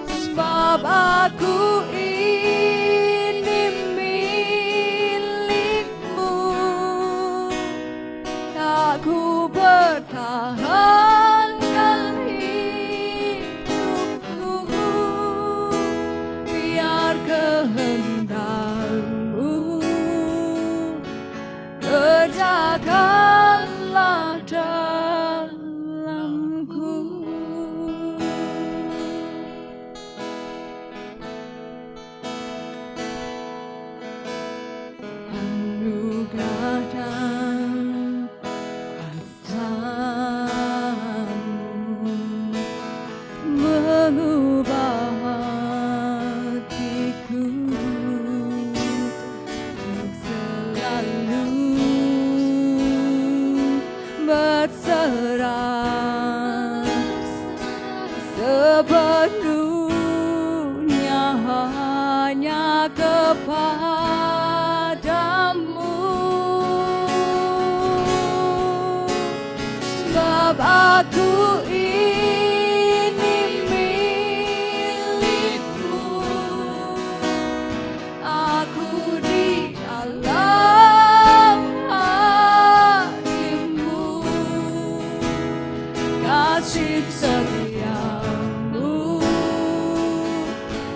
Sebab aku ini milik-Mu, aku bertahankan hidupku, biar kehendak-Mu kerjakanlah dalamku. Anugerah dan kepadamu, sebab aku ini milikmu, aku di dalam hatimu, kasih setiamu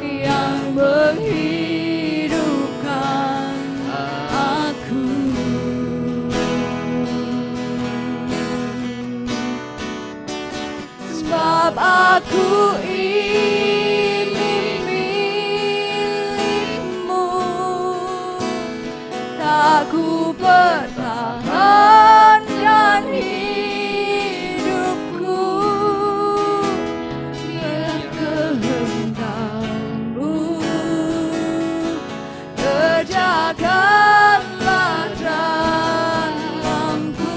yang menghidupkan aku. Sebab aku ini milikmu, tak ku pertahankan hidupku, biar kehendakmu terjagalah dalamku.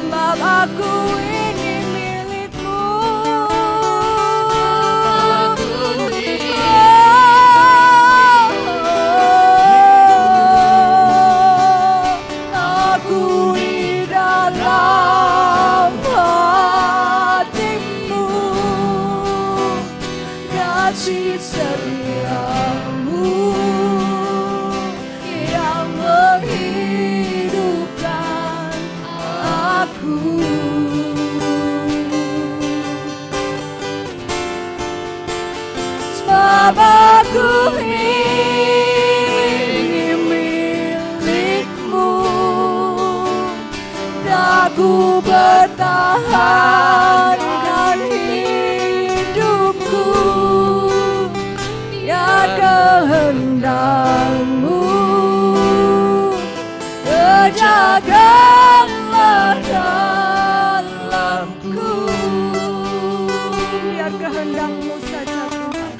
Sebab aku ini milikmu, aku di dalam hatimu, kasih setiamu yang menghidupkan aku. Sebab aku ini milikmu, tak ku pertahankan hidupku, ya kehendakmu terjagalah dalamku, biar kehendakmu saja Tuhan,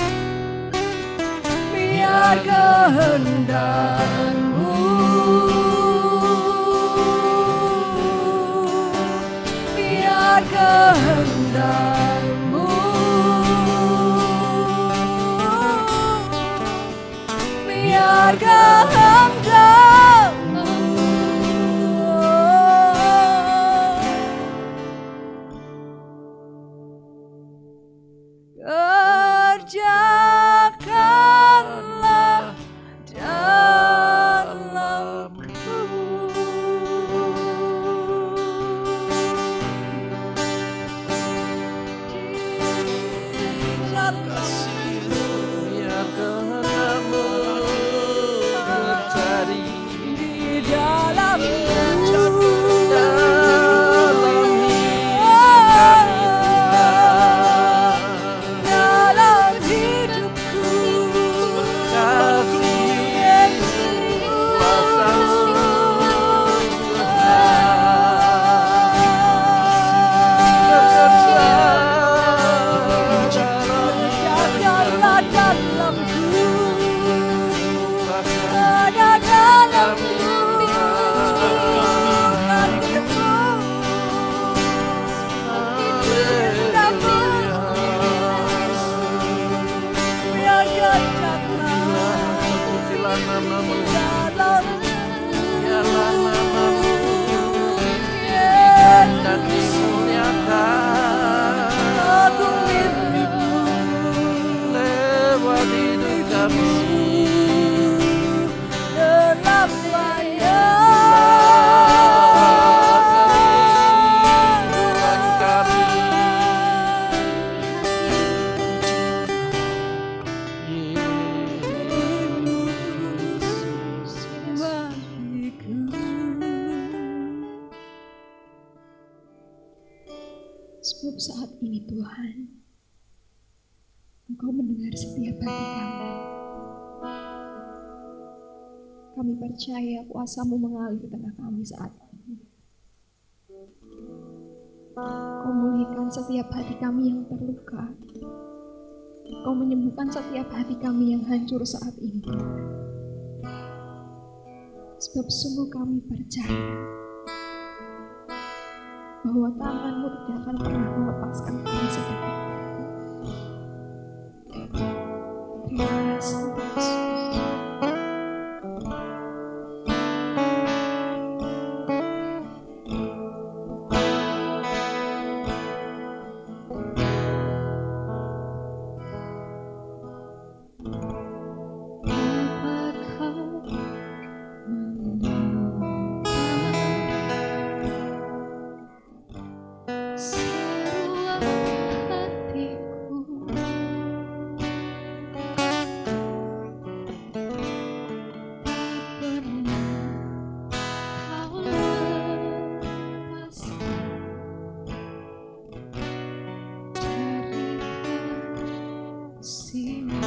biar kehendakmu, biar kehendakmu, biar kehendakmu kerjakanlah dalamku. Biar kehendakmu terjadi Di dalamku, dalam hidup kami, dalam hidupku, kasih kuasa-Mu kerjakanlah dalamku, ada dalamku, biar kerjakanlah namamu, dalamku, biarlah namamu dan dimuliakan aku milikmu, lewat hidup kami. dalam Tuhan kami, Sebab saat ini Tuhan, Engkau mendengar setiap hati kami. Kami percaya kuasa-Mu mengalir di tengah kami saat ini. Kau memulihkan setiap hati kami yang terluka. Kau menyembuhkan setiap hati kami yang hancur saat ini, Tuhan. Sebab sungguh kami percaya bahwa tangan-Mu tidak akan pernah melepaskan kami sedetik. Terima kasih, Yesus. kasih-Mu.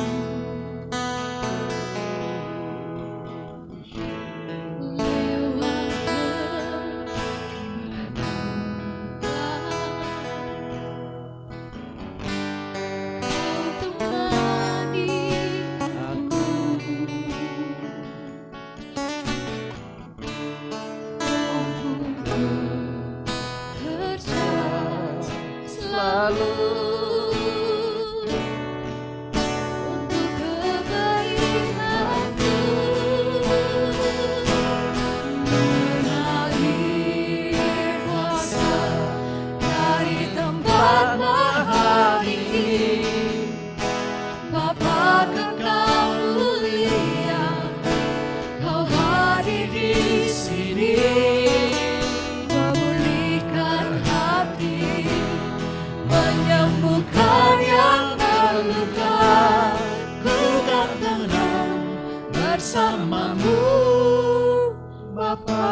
Bersamamu Bapa.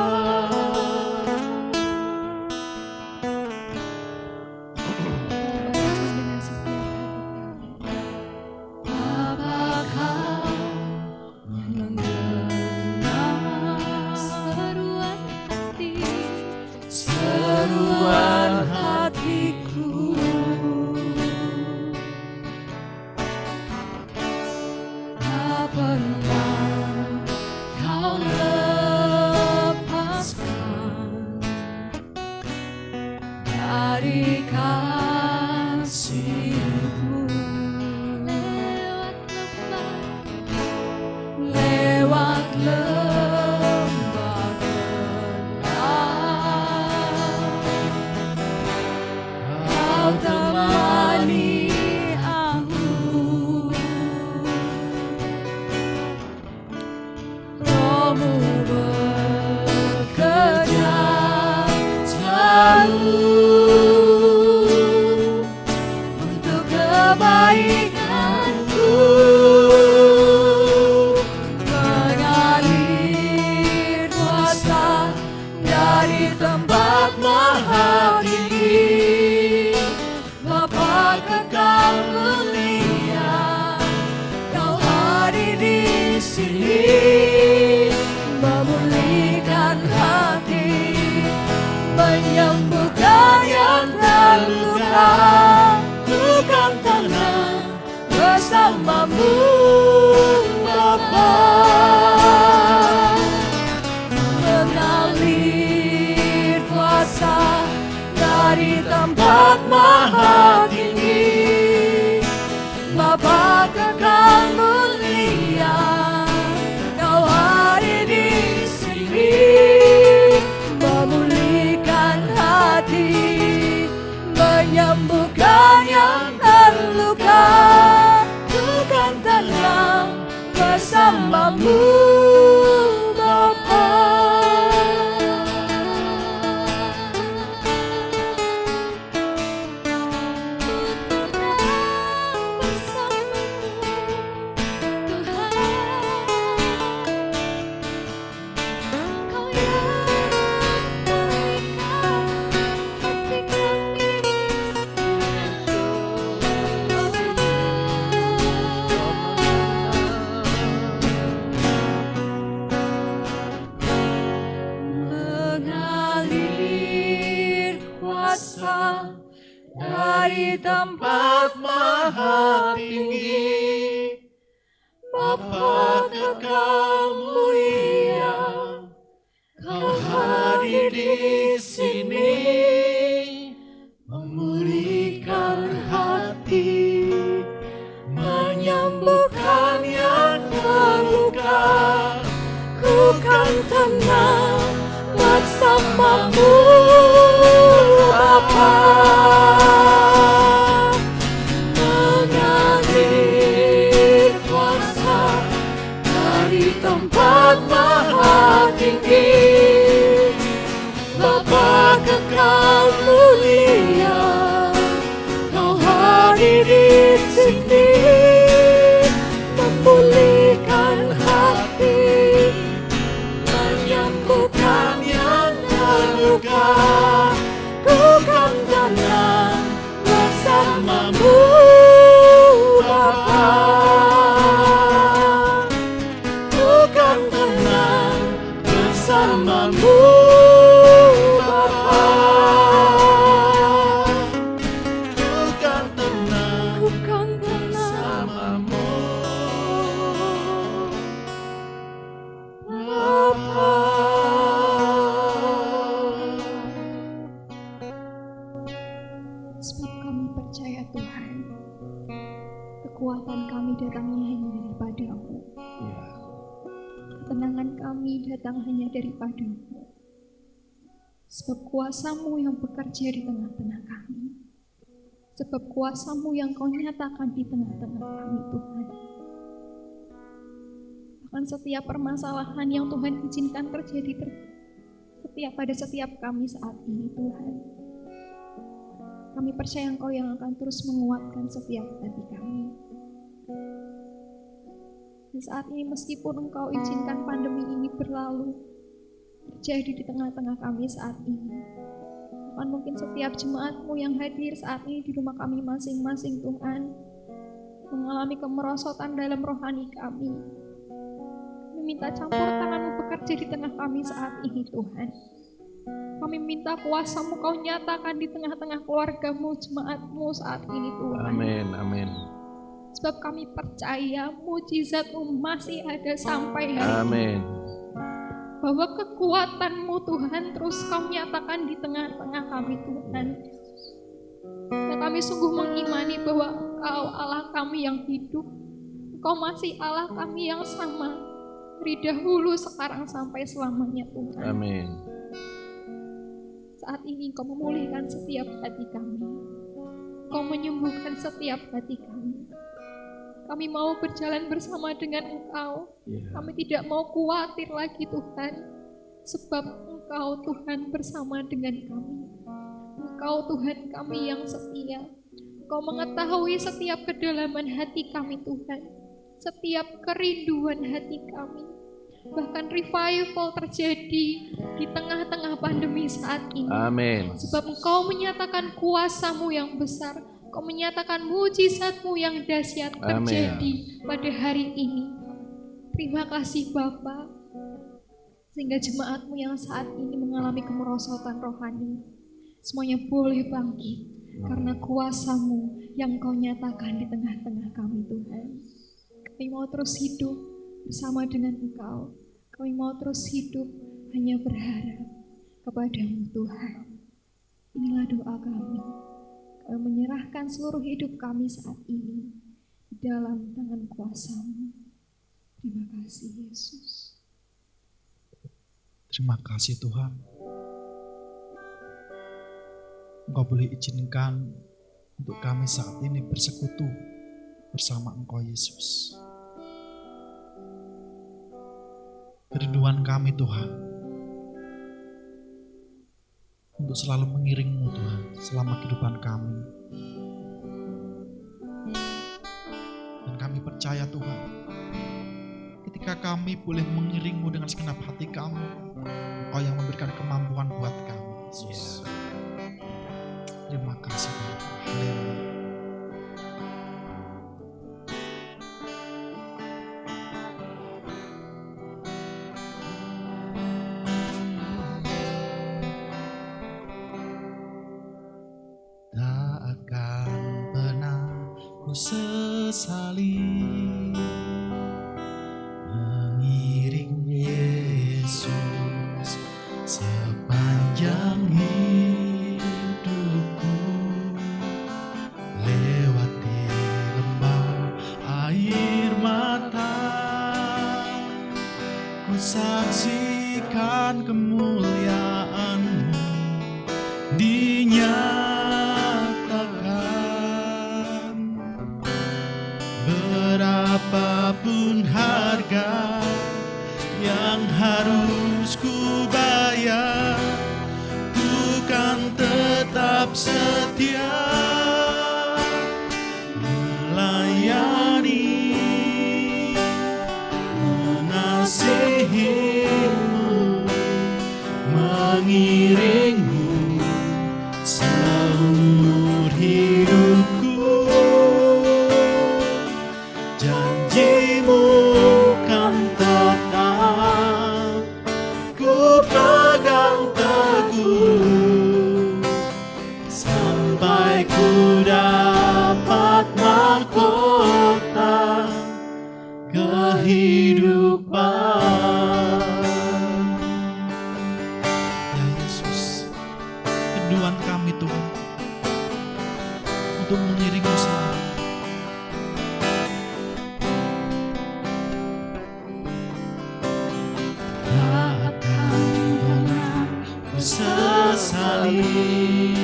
Bapa Kau mendengar seruan hatiku. Tak pernah Kau lepaskan dari kasih-Mu. Lewat lembah gelap, Kau temani aku. Roh-Mu bekerja selalu untuk kebaikanku, mengalir kuasa dari tempat maha tinggi. Bapa kekal mulia, Kau hadir di sini, memulihkan hati, menyembuhkan yang terluka. Ku kan tenang bersama-Mu Bapa. Mengalir kuasa dari tempat maha tinggi. Bapa kekal mulia, Kau hadir di sini, memulihkan hati, menyembuhkan yang terluka. Ku kan tenang bersama-Mu Bapa. Mengalir kuasa dari tempat maha tinggi. Bapa kekal mulia, Kau hadir di sini, memulihkan hati, menyembuhkan yang terluka. Ku kan tenang bersama-Mu Bapa. Mengalir kuasa dari tempat maha tinggi. Bapa kekal mulia, Kau hadir di sini, memulihkan hati, menyembuhkan yang terluka. Ku kan tenang bersama-Mu Bapa. kekuatan kami datangnya hanya daripada-Mu. Ya. Ketenangan kami datang hanya daripada-Mu. Sebab kuasa-Mu yang bekerja di tengah-tengah kami. Sebab kuasa-Mu yang Kau nyatakan di tengah-tengah kami, Tuhan. Bahkan setiap permasalahan yang Tuhan izinkan terjadi pada setiap kami saat ini, Tuhan. Kami percaya Engkau yang akan terus menguatkan setiap hati kami. Dan saat ini meskipun Engkau izinkan pandemi ini berlalu, terjadi di tengah-tengah kami saat ini. Bahkan mungkin setiap jemaat-Mu yang hadir saat ini di rumah kami masing-masing, Tuhan, mengalami kemerosotan dalam rohani kami. Kami minta campur tangan-Mu bekerja di tengah kami saat ini, Tuhan. Kami minta kuasa-Mu Kau nyatakan di tengah-tengah keluarga-Mu, jemaat-Mu saat ini, Tuhan. Amin, amin. Sebab kami percaya mujizat-Mu masih ada sampai hari ini. Amin. Bahwa kekuatan-Mu Tuhan terus Kau nyatakan di tengah-tengah kami, Tuhan. Dan kami sungguh mengimani bahwa Engkau Allah kami yang hidup. Engkau masih Allah kami yang sama dari dahulu, sekarang, sampai selamanya, Tuhan. Amin. Saat ini Engkau memulihkan setiap hati kami. Engkau menyembuhkan setiap hati kami. Kami mau berjalan bersama dengan Engkau. Ya. Kami tidak mau khawatir lagi, Tuhan. Sebab Engkau Tuhan bersama dengan kami. Engkau Tuhan kami yang setia. Engkau mengetahui setiap kedalaman hati kami, Tuhan. Setiap kerinduan hati kami. Bahkan revival terjadi di tengah-tengah pandemi saat ini. Amin. Sebab Engkau menyatakan kuasa-Mu yang besar. Engkau menyatakan mujizat-Mu yang dahsyat terjadi pada hari ini. Terima kasih Bapa. Sehingga jemaat-Mu yang saat ini mengalami kemerosotan rohani, semuanya boleh bangkit. Karena kuasa-Mu yang Kau nyatakan di tengah-tengah kami, Tuhan. Kami mau terus hidup bersama dengan Engkau. Kami mau terus hidup hanya berharap kepada-Mu, Tuhan. Inilah doa kami. Kami menyerahkan seluruh hidup kami saat ini di dalam tangan kuasa-Mu. Terima kasih, Yesus. Terima kasih Tuhan. Engkau boleh izinkan untuk kami saat ini bersekutu bersama Engkau, Yesus. Kerinduan kami Tuhan untuk selalu mengiring-Mu Tuhan selama kehidupan kami. Dan kami percaya Tuhan, ketika kami boleh mengiring-Mu dengan segenap hati kami, Engkau yang memberikan kemampuan buat kami, Yesus. Terima kasih Bapak. Haleluya. Tak akan pernah ku sesali mengiring Yesus sepanjang hidupku, lewati lembah air mata, ku saksikan kemuliaan-Mu dinyatakan. Berapapun harga yang harus ku bayar, ku kan tetap setia melayani, mengasihi-Mu, mengiring-Mu seumur hidupku. Janji-Mu kan tetap ku pegang teguh sampai ku dapat mahkota kehidupan. Ya Yesus, kerinduan kami Tuhan untuk mengiring-Mu selalu. kembali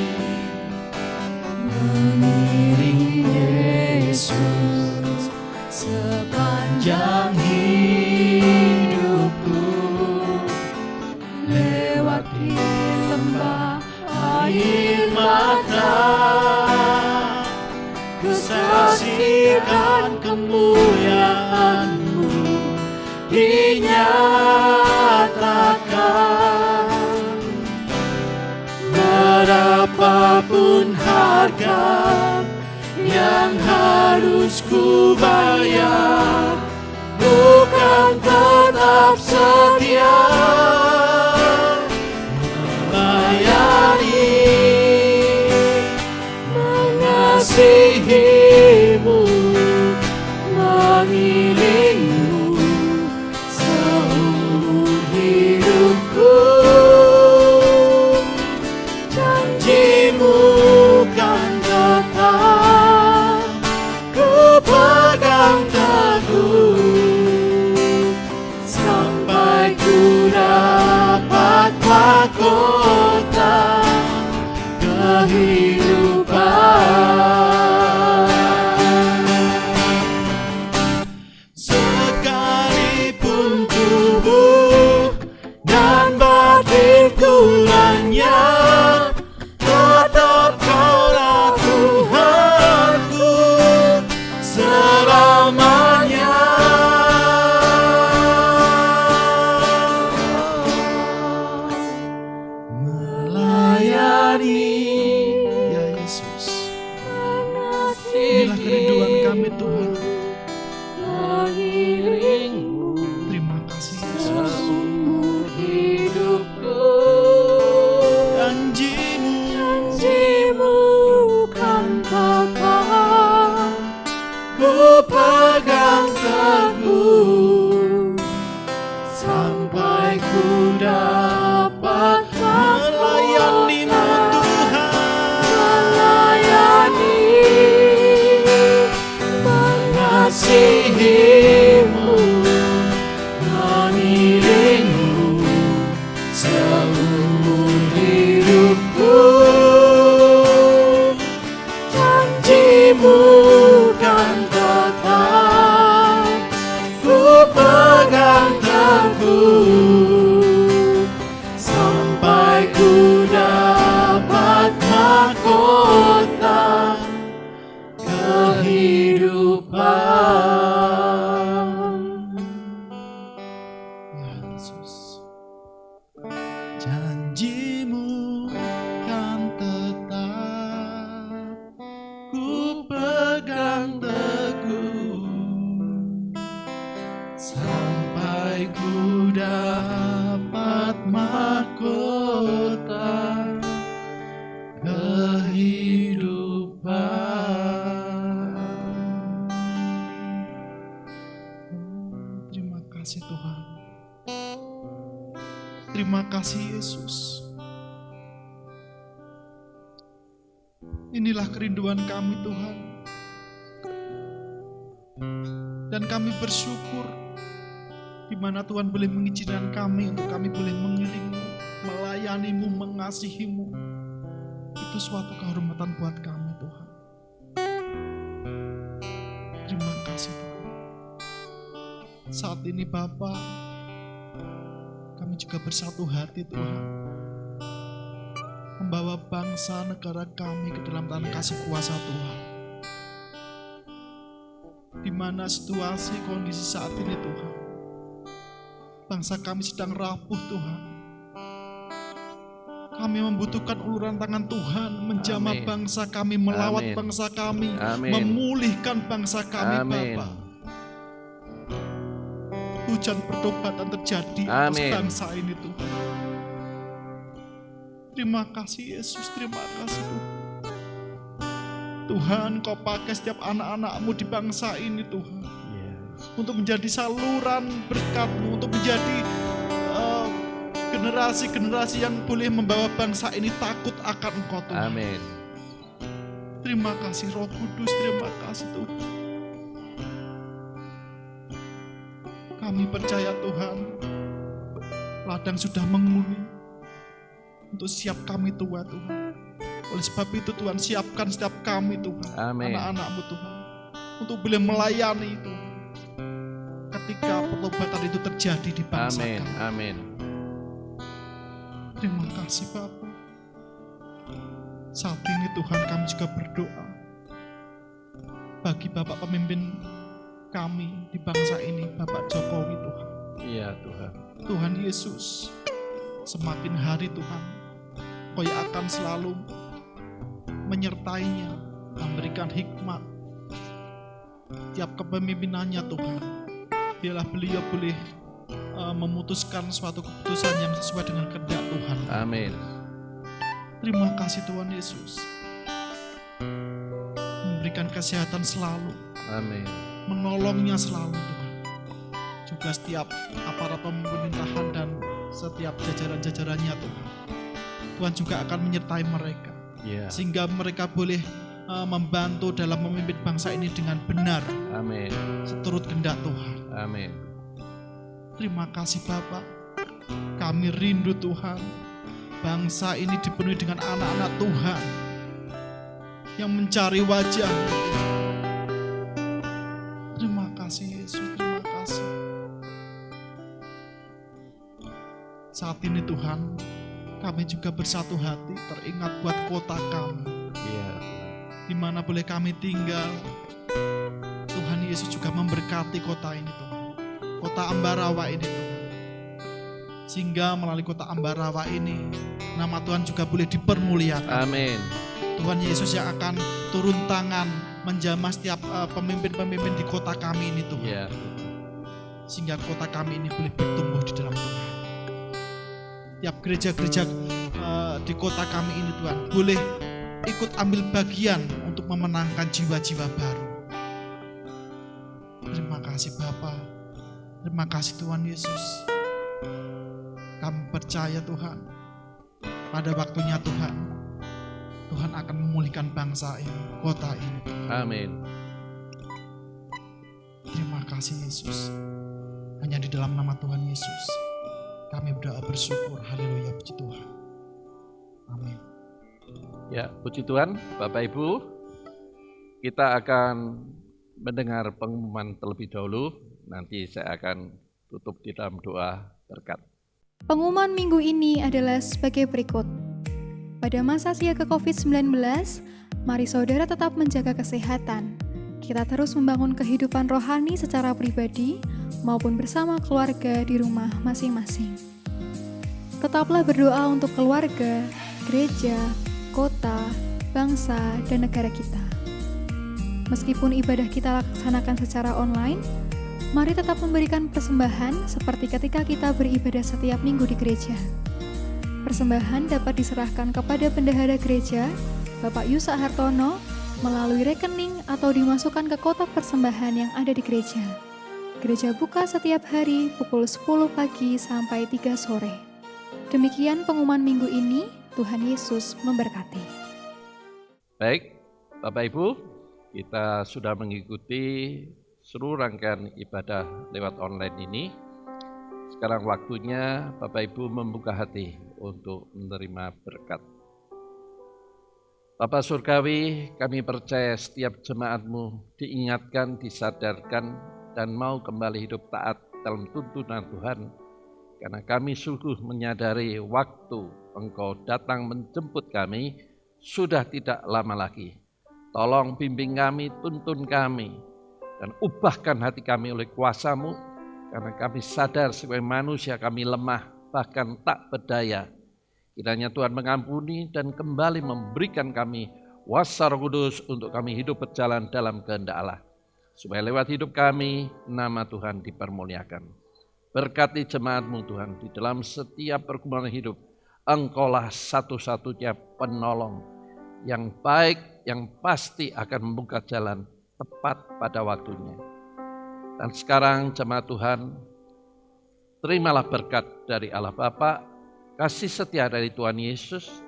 mengiring Yesus sepanjang hidupku, lewati lembah air mata, kesaksian kemuliaan-Mu dinyatakan. Berapapun harga yang harus ku bayar, bukan tetap setia melayani, mengasihi-Mu, mengiring-Mu seumur hidupku. Janji-Mu kan tetap ku pegang teguh, sampai ku dapat mahkota kehidupan. Sekalipun tubuh dan batinku lenyap, tetap Kaulah Tuhanku selamanya. Melayani, Ya Yesus, mengasihi, inilah kerinduan kami Tuhan. mengiring-Mu Terima kasih Yesus. seumur hidupku. Janji-Mu Janji-Mu kan tetap ku pegang teguh, sampai ku dapat melayani-Mu Tuhan. melayani, mengasihi-Mu, mengiring-Mu seumur hidupku. Janji-Mu kan tetap ku pegang teguh, sampai ku dapat mahkota kehidupan. Ya Yesus, janji-Mu kan tetap ku pegang teguh, sampai ku dapat mahkota kehidupan. Terima kasih Tuhan. Terima kasih Yesus. Inilah kerinduan kami Tuhan. Dan kami bersyukur di mana Tuhan boleh mengizinkan kami untuk kami boleh mengiring-Mu, melayani-Mu, mengasihi-Mu. Itu suatu kehormatan buat kami Tuhan. Terima kasih Tuhan. Saat ini Bapa, kami juga bersatu hati Tuhan, membawa bangsa negara kami ke dalam tangan kasih kuasa Tuhan. Di mana situasi kondisi saat ini Tuhan, bangsa kami sedang rapuh Tuhan. Kami membutuhkan uluran tangan Tuhan, menjamah Amin. bangsa kami, melawat Amin. bangsa kami, Amin. memulihkan bangsa kami Amin. Bapa. Hujan pertobatan terjadi atas Amin. bangsa ini Tuhan. Terima kasih Yesus, terima kasih Tuhan. Tuhan, Kau pakai setiap anak-anak-Mu di bangsa ini Tuhan, untuk menjadi saluran berkat-Mu, untuk menjadi generasi-generasi yang boleh membawa bangsa ini takut akan Engkau Tuhan. Amin. Terima kasih Roh Kudus, terima kasih Tuhan. Kami percaya Tuhan, ladang sudah menguning, untuk setiap kami Tuhan. Oleh sebab itu Tuhan, siapkan setiap kami Tuhan, Amin. anak-anak-Mu Tuhan, untuk boleh melayani Tuhan ketika pertobatan itu terjadi di bangsa Amin. kami. Amin. Terima kasih Bapa. Saat ini Tuhan, kami juga berdoa bagi Bapak pemimpin kami di bangsa ini, Bapak Jokowi Tuhan. Iya Tuhan. Tuhan Yesus, semakin hari Tuhan, Kau yang akan selalu menyertainya, memberikan hikmat tiap kepemimpinannya Tuhan. Biarlah beliau boleh memutuskan suatu keputusan yang sesuai dengan kehendak Tuhan. Amin. Terima kasih Tuhan Yesus, memberikan kesehatan selalu, Amin. menolongnya selalu Tuhan. Juga setiap aparat pemerintahan dan setiap jajaran-jajarannya Tuhan. Tuhan juga akan menyertai mereka, Iya. sehingga mereka boleh membantu dalam memimpin bangsa ini dengan benar, Amin. seturut kehendak Tuhan. Amin. Terima kasih Bapak. Kami rindu Tuhan, bangsa ini dipenuhi dengan anak-anak Tuhan yang mencari wajah. Terima kasih Yesus, terima kasih. Saat ini Tuhan, kami juga bersatu hati teringat buat kota kami, Iya. di mana boleh kami tinggal. Tuhan Yesus juga memberkati kota ini Tuhan, kota Ambarawa ini Tuhan. Sehingga melalui kota Ambarawa ini, nama Tuhan juga boleh dipermuliakan. Amin. Tuhan Yesus yang akan turun tangan menjamah setiap pemimpin-pemimpin di kota kami ini Tuhan. Iya. Sehingga kota kami ini boleh bertumbuh di dalam Tuhan. Setiap gereja-gereja di kota kami ini Tuhan boleh ikut ambil bagian untuk memenangkan jiwa-jiwa baru. Terima kasih Bapa. Terima kasih Tuhan Yesus. Kami percaya Tuhan, pada waktunya Tuhan, Tuhan akan memulihkan bangsa ini, kota ini. Amin. Terima kasih Yesus. Hanya di dalam nama Tuhan Yesus kami berdoa bersyukur. Haleluya, puji Tuhan. Amin. Ya, puji Tuhan, Bapak Ibu. Kita akan mendengar pengumuman terlebih dahulu. Nanti saya akan tutup di dalam doa berkat. Pengumuman minggu ini adalah sebagai berikut. Pada masa siaga COVID-19, mari saudara tetap menjaga kesehatan. Kita terus membangun kehidupan rohani secara pribadi maupun bersama keluarga di rumah masing-masing. Tetaplah berdoa untuk keluarga, gereja, kota, bangsa, dan negara kita. Meskipun ibadah kita laksanakan secara online, mari tetap memberikan persembahan seperti ketika kita beribadah setiap minggu di gereja. Persembahan dapat diserahkan kepada bendahara gereja, Bapak Yusak Hartono, melalui rekening atau dimasukkan ke kotak persembahan yang ada di gereja. Gereja buka setiap hari pukul 10 pagi sampai 3 sore. Demikian pengumuman minggu ini, Tuhan Yesus memberkati. Baik, Bapak Ibu, kita sudah mengikuti seluruh rangkaian ibadah lewat online ini. Sekarang waktunya Bapak Ibu membuka hati untuk menerima berkat. Bapa Surgawi, kami percaya setiap jemaat-Mu diingatkan, disadarkan, dan mau kembali hidup taat dalam tuntunan Tuhan. Karena kami sungguh menyadari waktu Engkau datang menjemput kami sudah tidak lama lagi. Tolong bimbing kami, tuntun kami, dan ubahkan hati kami oleh kuasa-Mu, karena kami sadar sebagai manusia kami lemah, bahkan tak berdaya. Kiranya Tuhan mengampuni dan kembali memberikan kami kuasa Roh Kudus untuk kami hidup berjalan dalam kehendak Allah. Supaya lewat hidup kami, nama Tuhan dipermuliakan. Berkati jemaat-Mu Tuhan, di dalam setiap pergumulan hidup, Engkaulah satu-satunya penolong yang baik, yang pasti akan membuka jalan tepat pada waktunya. Dan sekarang jemaat Tuhan, terimalah berkat dari Allah Bapa, kasih setia dari Tuhan Yesus,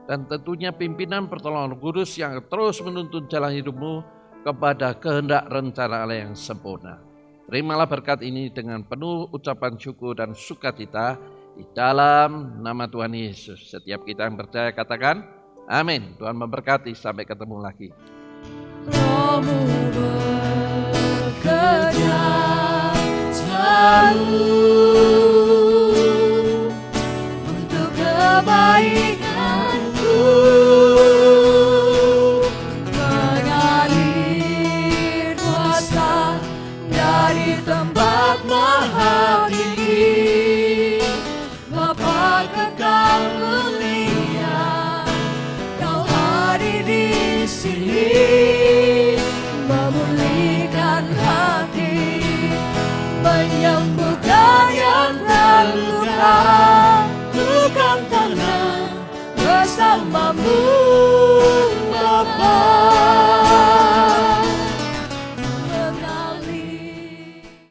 dan tentunya pimpinan pertolongan Roh Kudus yang terus menuntun jalan hidupmu kepada kehendak rencana Allah yang sempurna. Terimalah berkat ini dengan penuh ucapan syukur dan sukacita Di dalam nama Tuhan Yesus, setiap kita yang percaya katakan amin. Tuhan memberkati, sampai ketemu lagi. Rohmu bekerja selalu untuk kebaikanku, mengalir kuasa dari tempat maha tinggi. Bapa kekal mulia, Kau hadir di sini, memulihkan hati, menyembuhkan yang terluka. Bukan tenang bersamamu, Bapa.